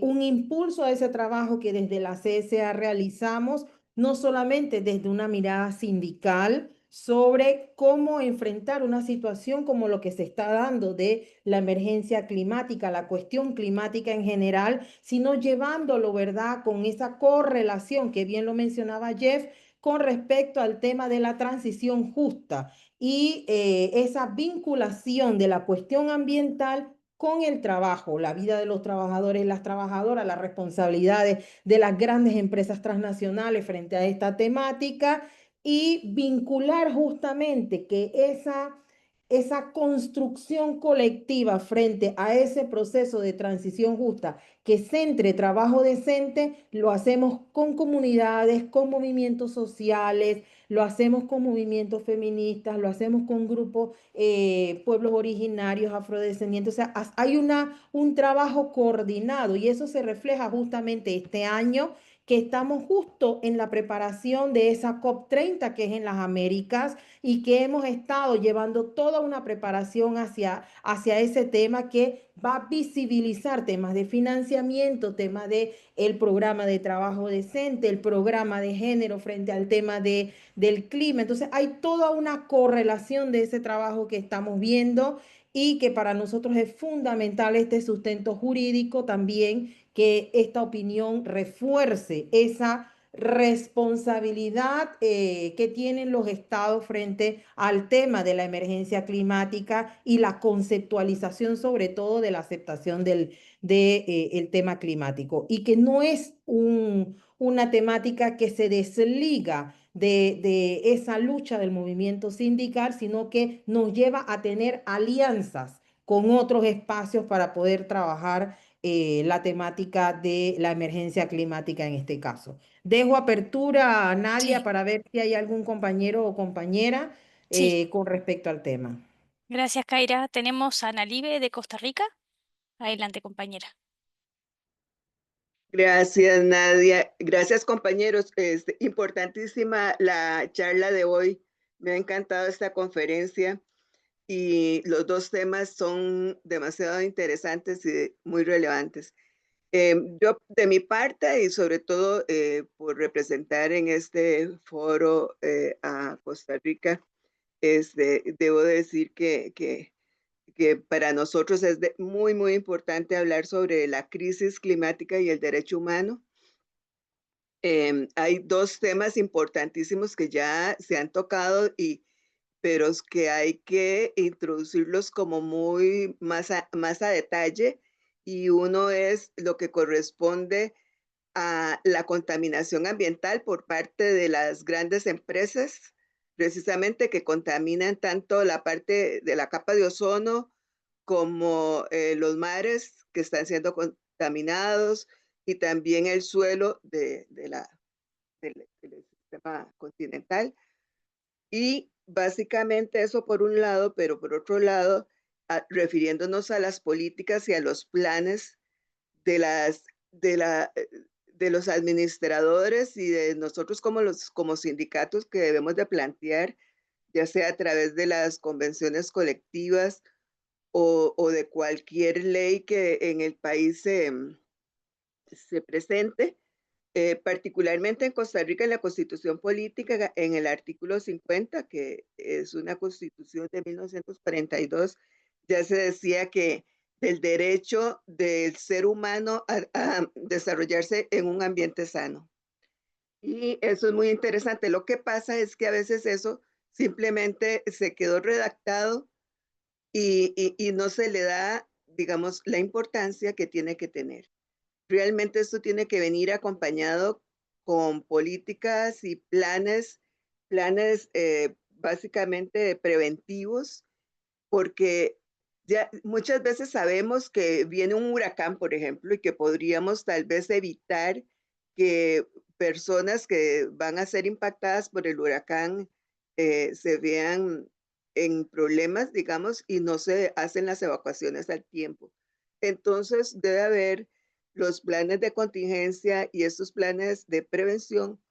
un impulso a ese trabajo que desde la CSA realizamos, no solamente desde una mirada sindical sobre cómo enfrentar una situación como lo que se está dando de la emergencia climática, la cuestión climática en general, sino llevándolo, ¿verdad?, con esa correlación que bien lo mencionaba Jeff, con respecto al tema de la transición justa y esa vinculación de la cuestión ambiental con el trabajo, la vida de los trabajadores y las trabajadoras, las responsabilidades de las grandes empresas transnacionales frente a esta temática y vincular justamente que esa construcción colectiva frente a ese proceso de transición justa que centre trabajo decente, lo hacemos con comunidades, con movimientos sociales, lo hacemos con movimientos feministas, lo hacemos con grupos, pueblos originarios, afrodescendientes. O sea, hay un trabajo coordinado y eso se refleja justamente este año que estamos justo en la preparación de esa COP30 que es en las Américas y que hemos estado llevando toda una preparación hacia ese tema que va a visibilizar temas de financiamiento, temas de el programa de trabajo decente, el programa de género frente al tema del clima. Entonces hay toda una correlación de ese trabajo que estamos viendo y que para nosotros es fundamental este sustento jurídico también, que esta opinión refuerce esa responsabilidad que tienen los estados frente al tema de la emergencia climática y la conceptualización sobre todo de la aceptación el tema climático y que no es una temática que se desliga de esa lucha del movimiento sindical, sino que nos lleva a tener alianzas con otros espacios para poder trabajar la temática de la emergencia climática en este caso. Dejo apertura a Nadia Sí, para ver si hay algún compañero o compañera sí. con respecto al tema. Gracias, Kaira. Tenemos a Analibe de Costa Rica. Adelante, compañera. Gracias, Nadia. Gracias, compañeros. Es importantísima la charla de hoy. Me ha encantado esta conferencia y los dos temas son demasiado interesantes y muy relevantes. Yo, de mi parte, y sobre todo por representar en este foro a Costa Rica, debo decir que para nosotros es muy, muy importante hablar sobre la crisis climática y el derecho humano. Hay dos temas importantísimos que ya se han tocado, pero es que hay que introducirlos como muy más a detalle, y uno es lo que corresponde a la contaminación ambiental por parte de las grandes empresas, precisamente que contaminan tanto la parte de la capa de ozono como los mares que están siendo contaminados, y también el suelo del sistema continental. Y básicamente eso por un lado, pero por otro lado, refiriéndonos a las políticas y a los planes de las de los administradores y de nosotros como sindicatos, que debemos de plantear, ya sea a través de las convenciones colectivas o de cualquier ley que en el país se presente. Particularmente en Costa Rica, en la Constitución Política, en el artículo 50, que es una constitución de 1942, ya se decía que del derecho del ser humano a desarrollarse en un ambiente sano. Y eso es muy interesante. Lo que pasa es que a veces eso simplemente se quedó redactado y no se le da, digamos, la importancia que tiene que tener. Realmente esto tiene que venir acompañado con políticas y planes básicamente preventivos, porque ya muchas veces sabemos que viene un huracán, por ejemplo, y que podríamos tal vez evitar que personas que van a ser impactadas por el huracán se vean en problemas, digamos, y no se hacen las evacuaciones al tiempo. Entonces debe haber los planes de contingencia y estos planes de prevención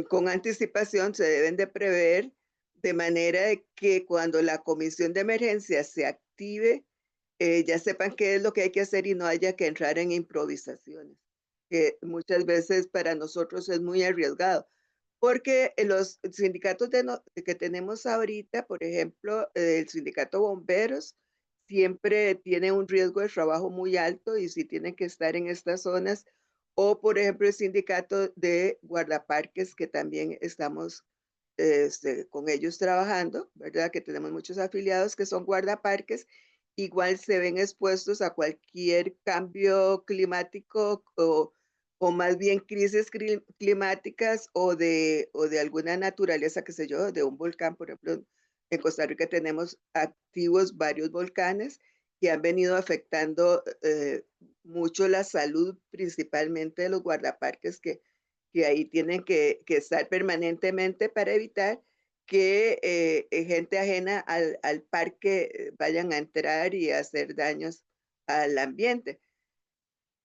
con anticipación se deben de prever, de manera de que cuando la comisión de emergencia se active, ya sepan qué es lo que hay que hacer y no haya que entrar en improvisaciones, que muchas veces para nosotros es muy arriesgado. Porque los sindicatos que tenemos ahorita, por ejemplo, el sindicato bomberos, siempre tiene un riesgo de trabajo muy alto y si tienen que estar en estas zonas, o por ejemplo el sindicato de guardaparques, que también estamos con ellos trabajando, ¿verdad? Que tenemos muchos afiliados que son guardaparques, igual se ven expuestos a cualquier cambio climático o más bien crisis climáticas o de alguna naturaleza, qué sé yo, de un volcán. Por ejemplo, en Costa Rica tenemos activos varios volcanes que han venido afectando mucho la salud, principalmente de los guardaparques que ahí tienen que estar permanentemente para evitar que gente ajena al parque vayan a entrar y a hacer daños al ambiente.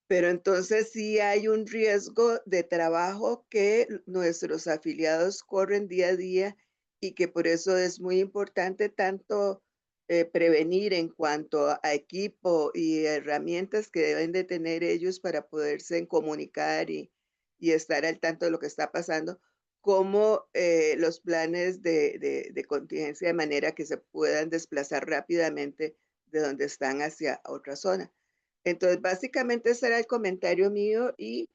Pero entonces sí hay un riesgo de trabajo que nuestros afiliados corren día a día, y que por eso es muy importante tanto prevenir en cuanto a equipo y herramientas que deben de tener ellos para poderse comunicar y estar al tanto de lo que está pasando, como los planes de contingencia, de manera que se puedan desplazar rápidamente de donde están hacia otra zona. Entonces, básicamente ese era el comentario mío, y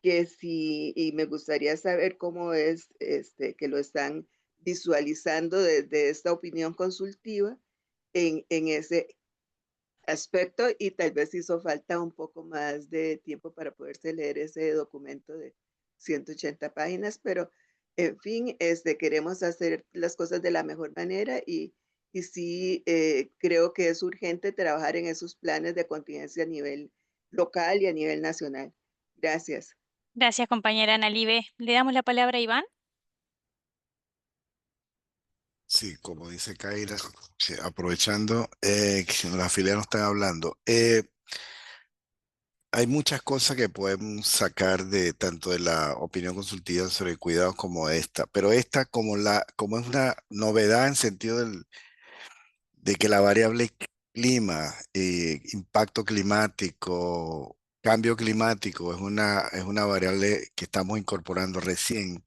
que sí, y me gustaría saber cómo es que lo están visualizando desde esta opinión consultiva en ese aspecto, y tal vez hizo falta un poco más de tiempo para poderse leer ese documento de 180 páginas, pero en fin, queremos hacer las cosas de la mejor manera, y sí creo que es urgente trabajar en esos planes de contingencia a nivel local y a nivel nacional. Gracias. Gracias, compañera Analibe. Le damos la palabra a Iván. Sí, como dice Kaira, sí, aprovechando que los afiliados están hablando, hay muchas cosas que podemos sacar de tanto de la opinión consultiva sobre cuidados como esta, pero esta como es una novedad en sentido de que la variable clima, impacto climático cambio climático es una variable que estamos incorporando recién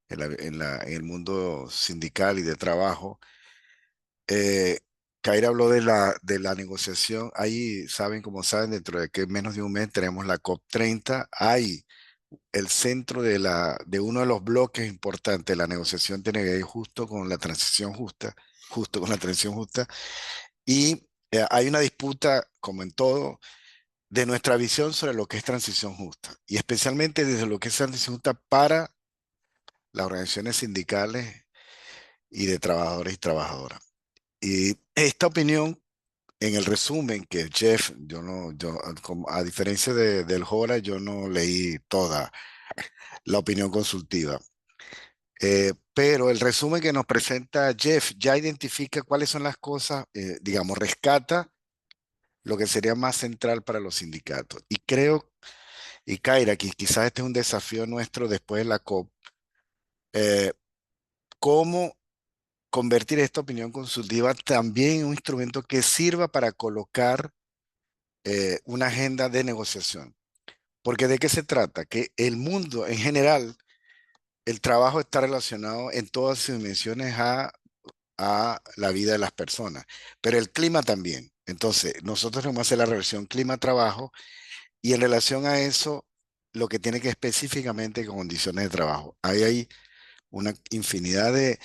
en el mundo sindical y de trabajo. Kaira habló de la negociación. Ahí saben, como saben, dentro de que menos de un mes tenemos la COP30. Hay el centro de uno de los bloques importantes de la negociación tiene que ver justo con la transición justa. Y hay una disputa, como en todo, de nuestra visión sobre lo que es transición justa. Y especialmente desde lo que es transición justa para las organizaciones sindicales y de trabajadores y trabajadoras. Y esta opinión, en el resumen que Jeff, a diferencia del Jora, yo no leí toda la opinión consultiva. Pero el resumen que nos presenta Jeff ya identifica cuáles son las cosas, digamos, rescata lo que sería más central para los sindicatos. Y creo, y Kaira, que quizás este es un desafío nuestro después de la COP, cómo convertir esta opinión consultiva también en un instrumento que sirva para colocar una agenda de negociación. Porque ¿de qué se trata? Que el mundo en general, el trabajo está relacionado en todas sus dimensiones a la vida de las personas, pero el clima también. Entonces, nosotros vamos a hacer la relación clima-trabajo y en relación a eso, lo que tiene que específicamente con condiciones de trabajo. Ahí hay una infinidad de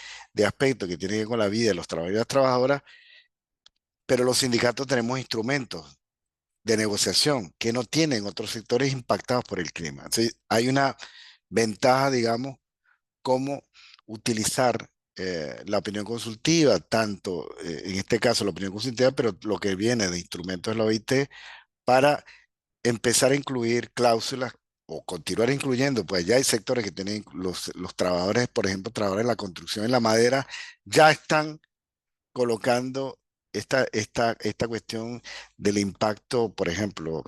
aspectos que tienen que ver con la vida de los trabajadores y las trabajadoras, pero los sindicatos tenemos instrumentos de negociación que no tienen otros sectores impactados por el clima. Entonces, hay una ventaja, digamos, cómo utilizar la opinión consultiva, tanto en este caso la opinión consultiva, pero lo que viene de instrumentos de la OIT para empezar a incluir cláusulas o continuar incluyendo, pues ya hay sectores que tienen los trabajadores, por ejemplo, trabajadores de la construcción en la madera, ya están colocando esta cuestión del impacto, por ejemplo,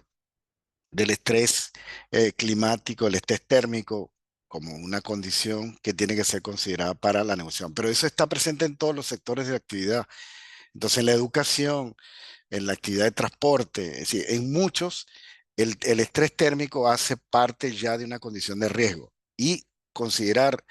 del estrés climático, el estrés térmico, como una condición que tiene que ser considerada para la negociación. Pero eso está presente en todos los sectores de la actividad. Entonces, en la educación, en la actividad de transporte, es decir, en muchos, el estrés térmico hace parte ya de una condición de riesgo. Y considerar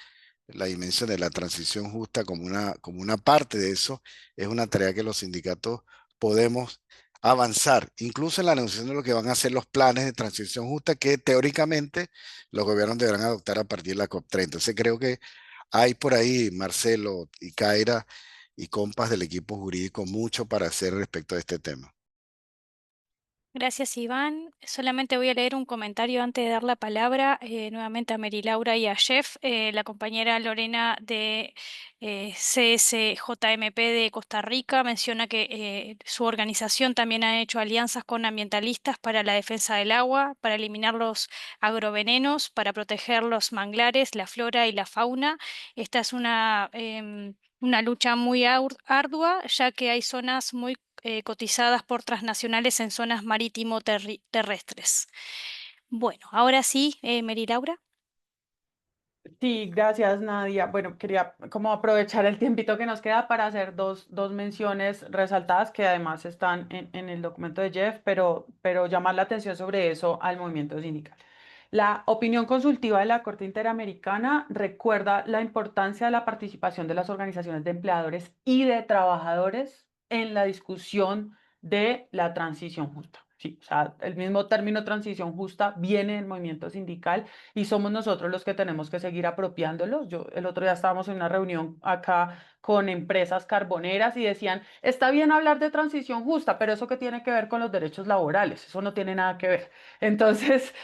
la dimensión de la transición justa como una parte de eso es una tarea que los sindicatos podemos avanzar, incluso en la negociación de lo que van a ser los planes de transición justa que teóricamente los gobiernos deberán adoptar a partir de la COP30. Entonces creo que hay por ahí, Marcelo y Kaira y compas del equipo jurídico, mucho para hacer respecto a este tema. Gracias, Iván. Solamente voy a leer un comentario antes de dar la palabra nuevamente a Mary Laura y a Jeff. La compañera Lorena de CSJMP de Costa Rica menciona que su organización también ha hecho alianzas con ambientalistas para la defensa del agua, para eliminar los agrovenenos, para proteger los manglares, la flora y la fauna. Esta es una lucha muy ardua, ya que hay zonas muy cotizadas por transnacionales en zonas marítimo-terrestres. Bueno, ahora sí, Mary Laura. Sí, gracias Nadia. Bueno, quería como aprovechar el tiempito que nos queda para hacer dos menciones resaltadas que además están en el documento de Jeff, pero llamar la atención sobre eso al movimiento sindical. La opinión consultiva de la Corte Interamericana recuerda la importancia de la participación de las organizaciones de empleadores y de trabajadores en la discusión de la transición justa. Sí, o sea, el mismo término transición justa viene del movimiento sindical y somos nosotros los que tenemos que seguir apropiándolos. El otro día estábamos en una reunión acá con empresas carboneras y decían, está bien hablar de transición justa, pero eso que tiene que ver con los derechos laborales, eso no tiene nada que ver. Entonces,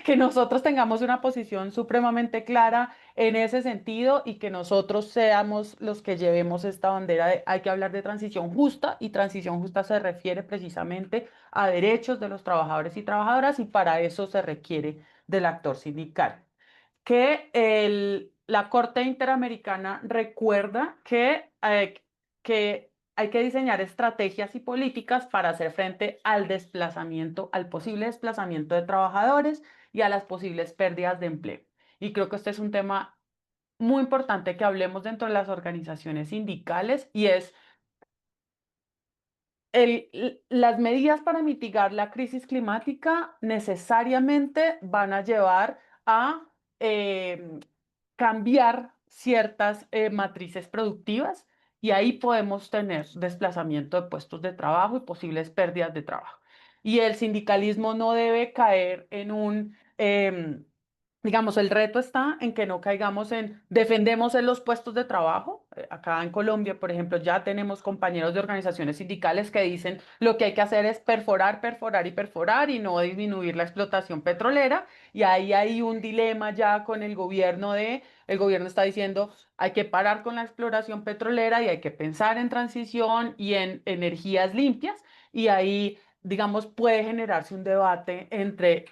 que nosotros tengamos una posición supremamente clara en ese sentido y que nosotros seamos los que llevemos esta bandera de hay que hablar de transición justa y transición justa se refiere precisamente a derechos de los trabajadores y trabajadoras y para eso se requiere del actor sindical. Que la Corte Interamericana recuerda que hay que diseñar estrategias y políticas para hacer frente al desplazamiento, al posible desplazamiento de trabajadores y a las posibles pérdidas de empleo. Y creo que este es un tema muy importante que hablemos dentro de las organizaciones sindicales y es las medidas para mitigar la crisis climática necesariamente van a llevar a cambiar ciertas matrices productivas y ahí podemos tener desplazamiento de puestos de trabajo y posibles pérdidas de trabajo. Y el sindicalismo no debe caer en digamos, el reto está en que no caigamos en defendemos en los puestos de trabajo. Acá en Colombia, por ejemplo, ya tenemos compañeros de organizaciones sindicales que dicen lo que hay que hacer es perforar, perforar y perforar y no disminuir la explotación petrolera. Y ahí hay un dilema ya con el gobierno el gobierno está diciendo hay que parar con la exploración petrolera y hay que pensar en transición y en energías limpias. Y ahí digamos, puede generarse un debate entre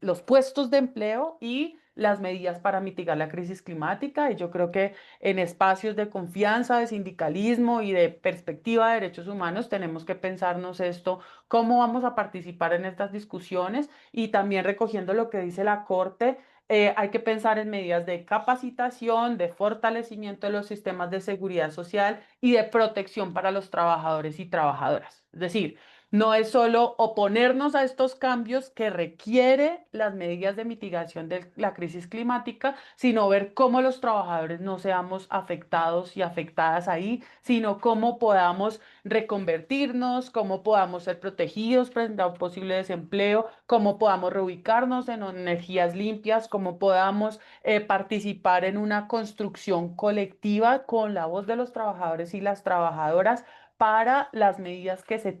los puestos de empleo y las medidas para mitigar la crisis climática. Y yo creo que en espacios de confianza, de sindicalismo y de perspectiva de derechos humanos tenemos que pensarnos esto, cómo vamos a participar en estas discusiones y también recogiendo lo que dice la Corte. Hay que pensar en medidas de capacitación, de fortalecimiento de los sistemas de seguridad social y de protección para los trabajadores y trabajadoras. Es decir, no es solo oponernos a estos cambios que requiere las medidas de mitigación de la crisis climática, sino ver cómo los trabajadores no seamos afectados y afectadas ahí, sino cómo podamos reconvertirnos, cómo podamos ser protegidos frente a un posible desempleo, cómo podamos reubicarnos en energías limpias, cómo podamos participar en una construcción colectiva con la voz de los trabajadores y las trabajadoras para las medidas que se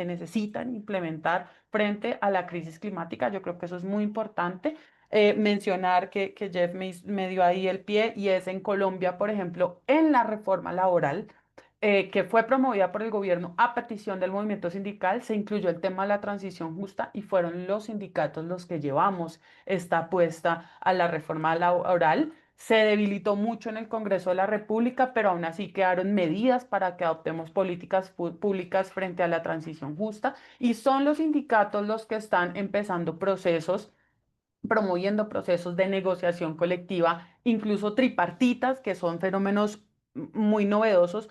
necesitan implementar frente a la crisis climática. Yo creo que eso es muy importante. Mencionar que Jeff me dio ahí el pie y es en Colombia, por ejemplo, en la reforma laboral que fue promovida por el gobierno a petición del movimiento sindical, se incluyó el tema de la transición justa y fueron los sindicatos los que llevamos esta apuesta a la reforma laboral. Se debilitó mucho en el Congreso de la República, pero aún así quedaron medidas para que adoptemos políticas públicas frente a la transición justa y son los sindicatos los que están empezando procesos promoviendo procesos de negociación colectiva, incluso tripartitas, que son fenómenos muy novedosos,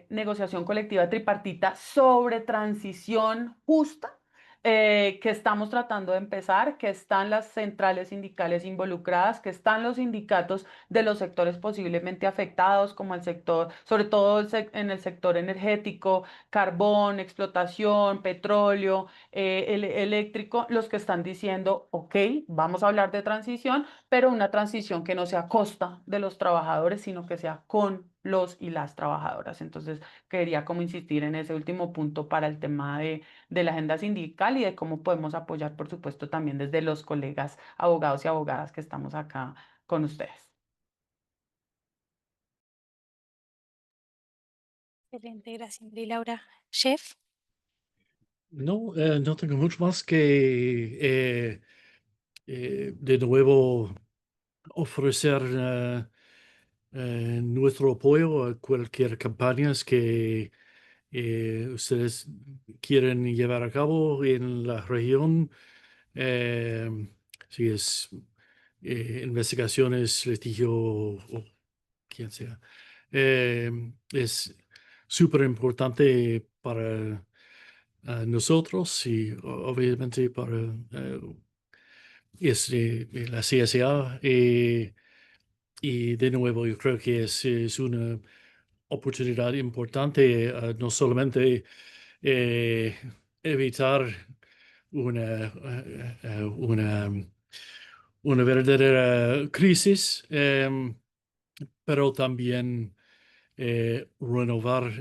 negociación colectiva tripartita sobre transición justa, que estamos tratando de empezar, que están las centrales sindicales involucradas, que están los sindicatos de los sectores posiblemente afectados, como el sector, sobre todo en el sector energético, carbón, explotación, petróleo, eléctrico, los que están diciendo, ok, vamos a hablar de transición, pero una transición que no sea a costa de los trabajadores, sino que sea con los y las trabajadoras. Entonces, quería como insistir en ese último punto para el tema de la agenda sindical y de cómo podemos apoyar, por supuesto, también desde los colegas abogados y abogadas que estamos acá con ustedes. Excelente, gracias, María Laura. Jeff. No, no tengo mucho más que de nuevo ofrecer nuestro apoyo a cualquier campaña que ustedes quieren llevar a cabo en la región. Si es investigaciones, litigio o quien sea. Es súper importante para nosotros y obviamente para la CSA. Y de nuevo, yo creo que es una oportunidad importante, no solamente evitar una, una verdadera crisis, pero también renovar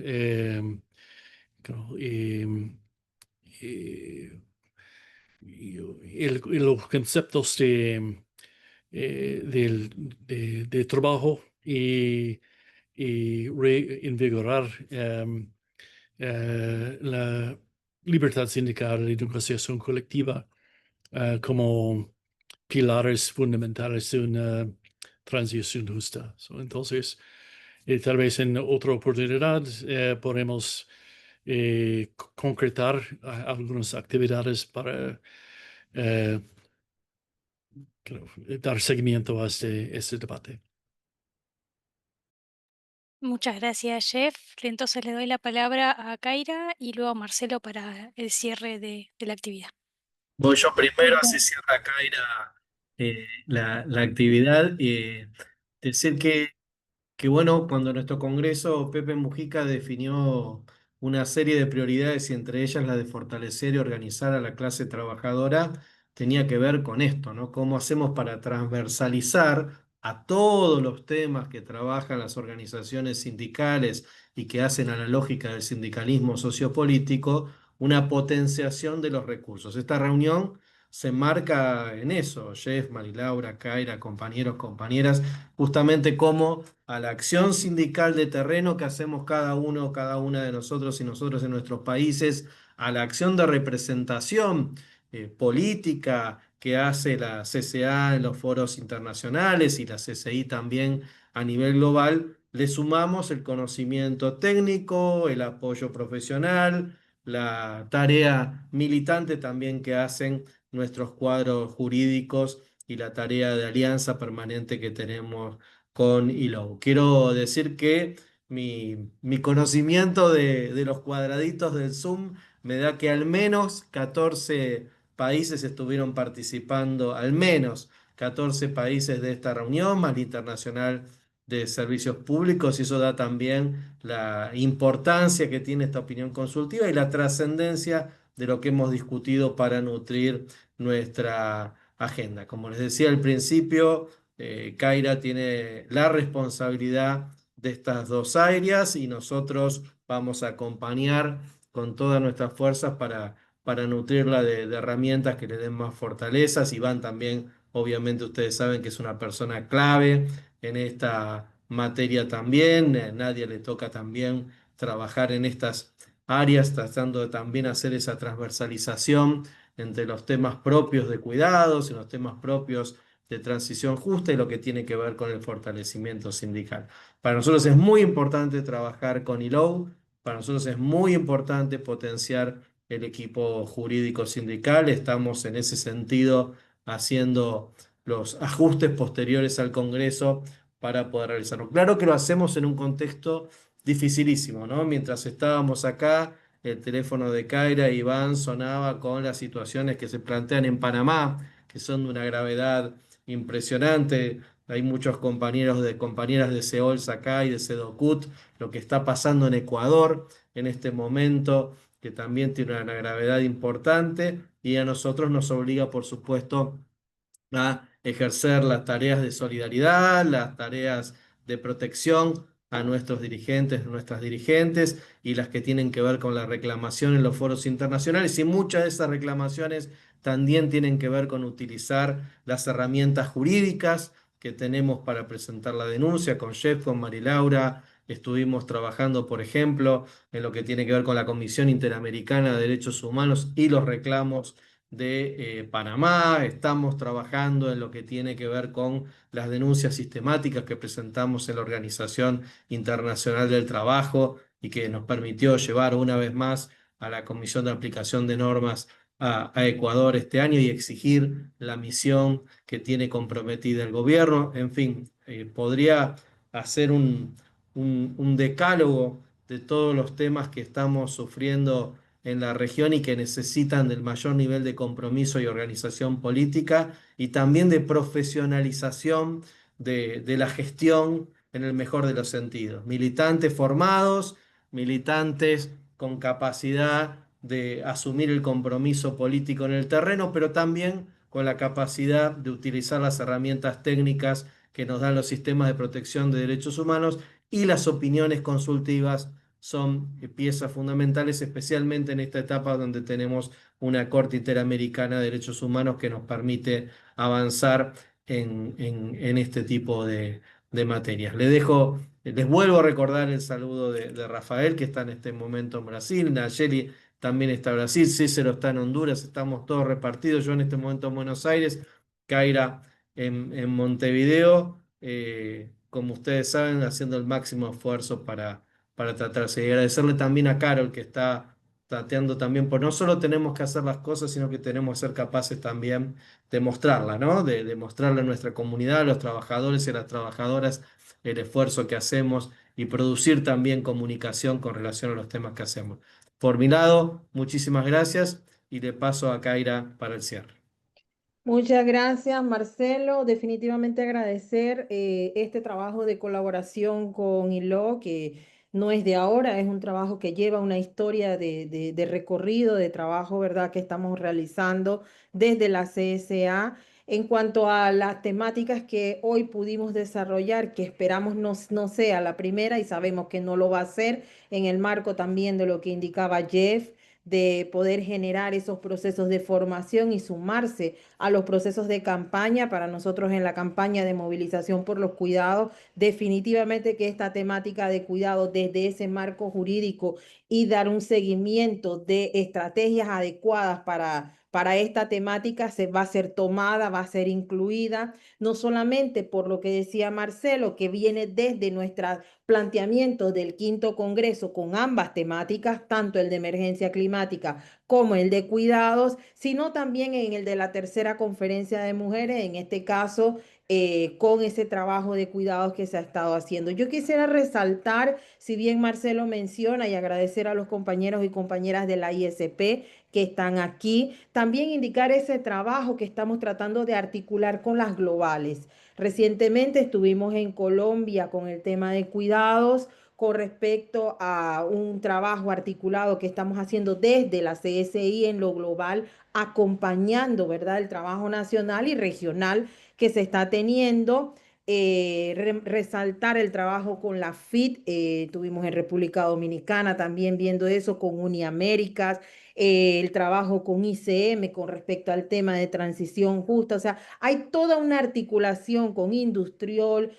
los conceptos de trabajo y reinvigorar la libertad sindical y negociación colectiva como pilares fundamentales de una transición justa. Entonces, tal vez en otra oportunidad podemos concretar algunas actividades para dar seguimiento a este debate. Muchas gracias, Jeff. Entonces le doy la palabra a Kaira y luego a Marcelo para el cierre de la actividad. Voy yo primero, así cierra Kaira la actividad. Decir que bueno, cuando nuestro Congreso, Pepe Mujica definió una serie de prioridades y entre ellas la de fortalecer y organizar a la clase trabajadora, tenía que ver con esto, ¿no? ¿Cómo hacemos para transversalizar a todos los temas que trabajan las organizaciones sindicales y que hacen a la lógica del sindicalismo sociopolítico una potenciación de los recursos? Esta reunión se marca en eso, Jeff, Marilaura, Kaira, compañeros, compañeras, justamente como a la acción sindical de terreno que hacemos cada uno, cada una de nosotros y nosotros en nuestros países, a la acción de representación política que hace la CCA en los foros internacionales y la CCI también a nivel global, le sumamos el conocimiento técnico, el apoyo profesional, la tarea militante también que hacen nuestros cuadros jurídicos y la tarea de alianza permanente que tenemos con ILO. Quiero decir que mi conocimiento de los cuadraditos del Zoom me da que al menos 14 países estuvieron participando, al menos 14 países de esta reunión, más la Internacional de Servicios Públicos, y eso da también la importancia que tiene esta opinión consultiva y la trascendencia de lo que hemos discutido para nutrir nuestra agenda. Como les decía al principio, Kaira tiene la responsabilidad de estas dos áreas y nosotros vamos a acompañar con todas nuestras fuerzas para nutrirla de herramientas que le den más fortalezas. Iván también, obviamente ustedes saben que es una persona clave en esta materia también. Nadie le toca también trabajar en estas áreas, tratando de también hacer esa transversalización entre los temas propios de cuidados y los temas propios de transición justa y lo que tiene que ver con el fortalecimiento sindical. Para nosotros es muy importante trabajar con ILO, para nosotros es muy importante potenciar el equipo jurídico sindical, estamos en ese sentido haciendo los ajustes posteriores al Congreso para poder realizarlo. Claro que lo hacemos en un contexto dificilísimo, ¿no? Mientras estábamos acá, el teléfono de Kaira y Iván sonaba con las situaciones que se plantean en Panamá, que son de una gravedad impresionante. Hay muchos compañeras de Seols acá y de Sedocut, lo que está pasando en Ecuador en este momento, que también tiene una gravedad importante y a nosotros nos obliga, por supuesto, a ejercer las tareas de solidaridad, las tareas de protección a nuestros dirigentes, nuestras dirigentes y las que tienen que ver con la reclamación en los foros internacionales. Y muchas de esas reclamaciones también tienen que ver con utilizar las herramientas jurídicas que tenemos para presentar la denuncia. Con Jeff, con Marilaura, estuvimos trabajando, por ejemplo, en lo que tiene que ver con la Comisión Interamericana de Derechos Humanos y los reclamos de Panamá. Estamos trabajando en lo que tiene que ver con las denuncias sistemáticas que presentamos en la Organización Internacional del Trabajo y que nos permitió llevar una vez más a la Comisión de Aplicación de Normas a Ecuador este año y exigir la misión que tiene comprometida el gobierno. En fin, podría hacer un decálogo de todos los temas que estamos sufriendo en la región y que necesitan del mayor nivel de compromiso y organización política y también de profesionalización de la gestión en el mejor de los sentidos. Militantes formados, militantes con capacidad de asumir el compromiso político en el terreno, pero también con la capacidad de utilizar las herramientas técnicas que nos dan los sistemas de protección de derechos humanos y las opiniones consultivas son piezas fundamentales, especialmente en esta etapa donde tenemos una Corte Interamericana de Derechos Humanos que nos permite avanzar en este tipo de materias. Les vuelvo a recordar el saludo de Rafael, que está en este momento en Brasil, Nayeli también está en Brasil, Cícero está en Honduras, estamos todos repartidos, yo en este momento en Buenos Aires, Kaira en Montevideo, como ustedes saben, haciendo el máximo esfuerzo para tratarse. Y agradecerle también a Carol que está trateando también, por no solo tenemos que hacer las cosas, sino que tenemos que ser capaces también de mostrarlas, ¿no? De mostrarle a nuestra comunidad, a los trabajadores y a las trabajadoras, el esfuerzo que hacemos y producir también comunicación con relación a los temas que hacemos. Por mi lado, muchísimas gracias y le paso a Kaira para el cierre. Muchas gracias, Marcelo. Definitivamente agradecer este trabajo de colaboración con ILO, que no es de ahora, es un trabajo que lleva una historia de recorrido, de trabajo, ¿verdad?, que estamos realizando desde la CSA. En cuanto a las temáticas que hoy pudimos desarrollar, que esperamos no sea la primera y sabemos que no lo va a ser, en el marco también de lo que indicaba Jeff, de poder generar esos procesos de formación y sumarse a los procesos de campaña. Para nosotros en la campaña de movilización por los cuidados, definitivamente que esta temática de cuidado desde ese marco jurídico y dar un seguimiento de estrategias adecuadas para esta temática se va a ser tomada, va a ser incluida, no solamente por lo que decía Marcelo, que viene desde nuestro planteamiento del quinto congreso con ambas temáticas, tanto el de emergencia climática como el de cuidados, sino también en el de la tercera conferencia de mujeres, en este caso con ese trabajo de cuidados que se ha estado haciendo. Yo quisiera resaltar, si bien Marcelo menciona, y agradecer a los compañeros y compañeras de la ISP que están aquí, también indicar ese trabajo que estamos tratando de articular con las globales. Recientemente estuvimos en Colombia con el tema de cuidados, con respecto a un trabajo articulado que estamos haciendo desde la CSI en lo global, acompañando, ¿verdad?, el trabajo nacional y regional que se está teniendo. Resaltar el trabajo con la FIT, tuvimos en República Dominicana también viendo eso con Uniaméricas, el trabajo con ICM con respecto al tema de transición justa, o sea, hay toda una articulación con Industriol,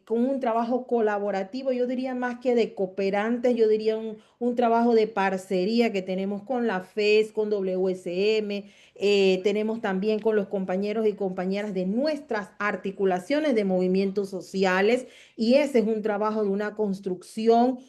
con un trabajo colaborativo, yo diría más que de cooperantes, yo diría un trabajo de parcería que tenemos con la FES, con WSM, tenemos también con los compañeros y compañeras de nuestras articulaciones de movimientos sociales, y ese es un trabajo de una construcción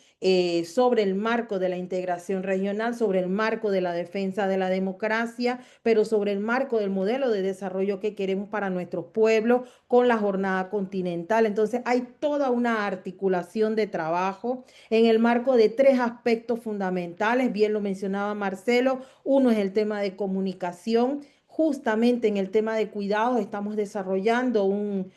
sobre el marco de la integración regional, sobre el marco de la defensa de la democracia, pero sobre el marco del modelo de desarrollo que queremos para nuestros pueblos con la jornada continental. Entonces hay toda una articulación de trabajo en el marco de tres aspectos fundamentales, bien lo mencionaba Marcelo. Uno es el tema de comunicación. Justamente en el tema de cuidados estamos desarrollando un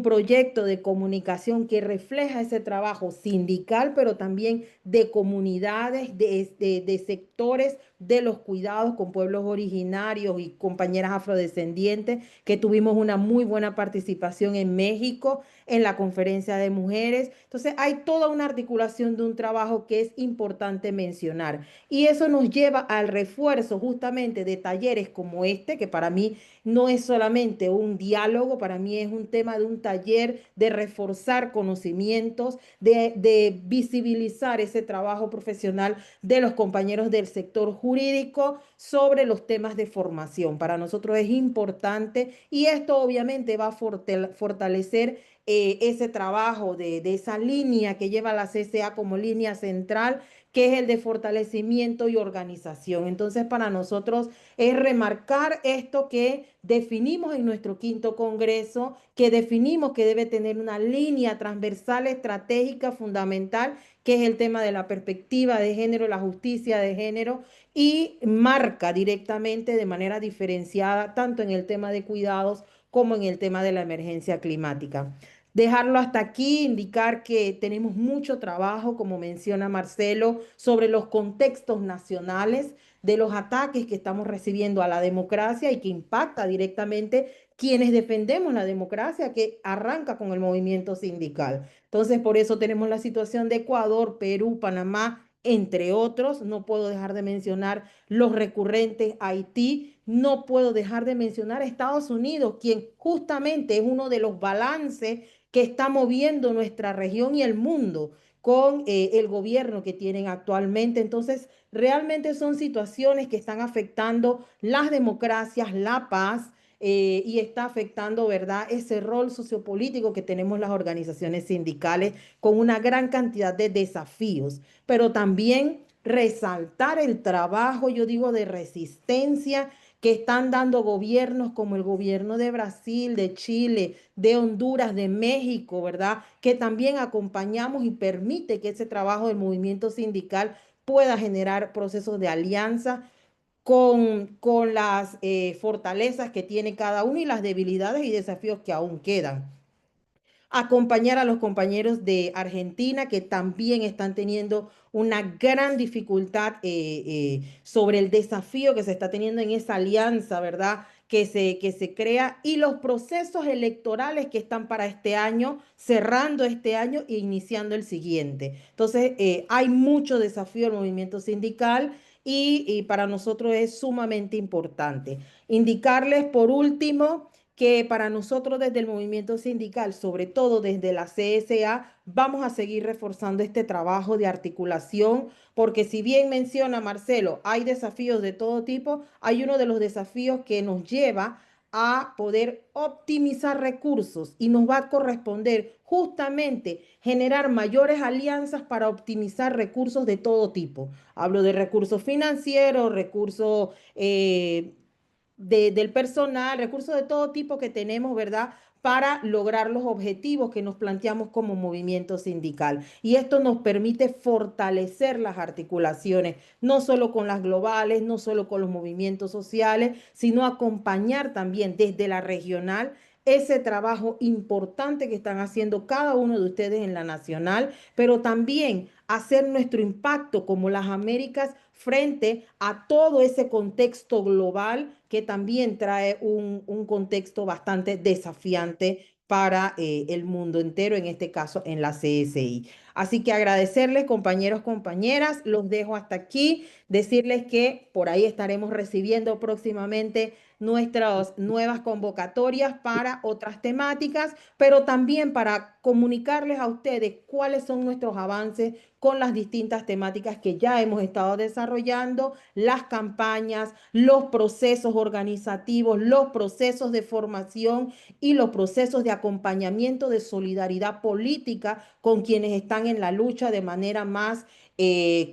proyecto de comunicación que refleja ese trabajo sindical, pero también de comunidades, de sectores de los cuidados con pueblos originarios y compañeras afrodescendientes, que tuvimos una muy buena participación en México en la conferencia de mujeres. Entonces hay toda una articulación de un trabajo que es importante mencionar. Y eso nos lleva al refuerzo justamente de talleres como este, que para mí no es solamente un diálogo, para mí es un tema de un taller, de reforzar conocimientos, de visibilizar ese trabajo profesional de los compañeros del sector jurídico sobre los temas de formación. Para nosotros es importante y esto obviamente va a fortalecer ese trabajo de esa línea que lleva la CSA como línea central, que es el de fortalecimiento y organización. Entonces, para nosotros es remarcar esto que definimos en nuestro quinto congreso, que definimos que debe tener una línea transversal estratégica fundamental, que es el tema de la perspectiva de género, la justicia de género, y marca directamente de manera diferenciada tanto en el tema de cuidados como en el tema de la emergencia climática. Dejarlo hasta aquí, indicar que tenemos mucho trabajo, como menciona Marcelo, sobre los contextos nacionales de los ataques que estamos recibiendo a la democracia y que impacta directamente quienes defendemos la democracia, que arranca con el movimiento sindical. Entonces, por eso tenemos la situación de Ecuador, Perú, Panamá, entre otros. No puedo dejar de mencionar los recurrentes Haití. No puedo dejar de mencionar a Estados Unidos, quien justamente es uno de los balances que está moviendo nuestra región y el mundo con el gobierno que tienen actualmente. Entonces, realmente son situaciones que están afectando las democracias, la paz, y está afectando, ¿verdad?, ese rol sociopolítico que tenemos las organizaciones sindicales con una gran cantidad de desafíos, pero también resaltar el trabajo, yo digo, de resistencia que están dando gobiernos como el gobierno de Brasil, de Chile, de Honduras, de México, ¿verdad? Que también acompañamos y permite que ese trabajo del movimiento sindical pueda generar procesos de alianza con las fortalezas que tiene cada uno y las debilidades y desafíos que aún quedan. Acompañar a los compañeros de Argentina que también están teniendo una gran dificultad sobre el desafío que se está teniendo en esa alianza, ¿verdad? Que se crea y los procesos electorales que están para este año, cerrando este año e iniciando el siguiente. Entonces, hay mucho desafío al movimiento sindical y para nosotros es sumamente importante. Indicarles por último que para nosotros desde el movimiento sindical, sobre todo desde la CSA, vamos a seguir reforzando este trabajo de articulación, porque si bien menciona Marcelo, hay desafíos de todo tipo, hay uno de los desafíos que nos lleva a poder optimizar recursos y nos va a corresponder justamente generar mayores alianzas para optimizar recursos de todo tipo. Hablo de recursos financieros, recursos del personal, recursos de todo tipo que tenemos, ¿verdad? Para lograr los objetivos que nos planteamos como movimiento sindical. Y esto nos permite fortalecer las articulaciones, no solo con las globales, no solo con los movimientos sociales, sino acompañar también desde la regional ese trabajo importante que están haciendo cada uno de ustedes en la nacional, pero también hacer nuestro impacto como las Américas frente a todo ese contexto global que también trae un contexto bastante desafiante para el mundo entero, en este caso en la CSI. Así que agradecerles, compañeros, compañeras, los dejo hasta aquí, decirles que por ahí estaremos recibiendo próximamente nuestras nuevas convocatorias para otras temáticas, pero también para comunicarles a ustedes cuáles son nuestros avances con las distintas temáticas que ya hemos estado desarrollando, las campañas, los procesos organizativos, los procesos de formación y los procesos de acompañamiento de solidaridad política con quienes están en la lucha de manera más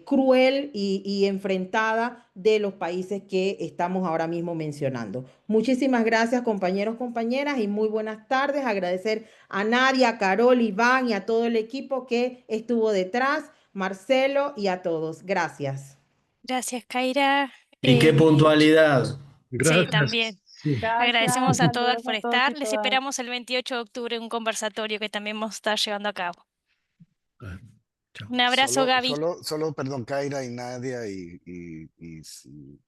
cruel y enfrentada de los países que estamos ahora mismo mencionando. Muchísimas gracias, compañeros, compañeras, y muy buenas tardes. Agradecer a Nadia, a Carol, Iván y a todo el equipo que estuvo detrás, Marcelo y a todos. Gracias. Gracias, Kaira. Y qué puntualidad. Sí, Gracias. también. Sí. Agradecemos a todas por saludos a todos estar. y Les todas. esperamos el 28 de octubre en un conversatorio que también vamos a estar llevando a cabo. Chao. Un abrazo, Gaby. Solo, perdón, Kaira y Nadia y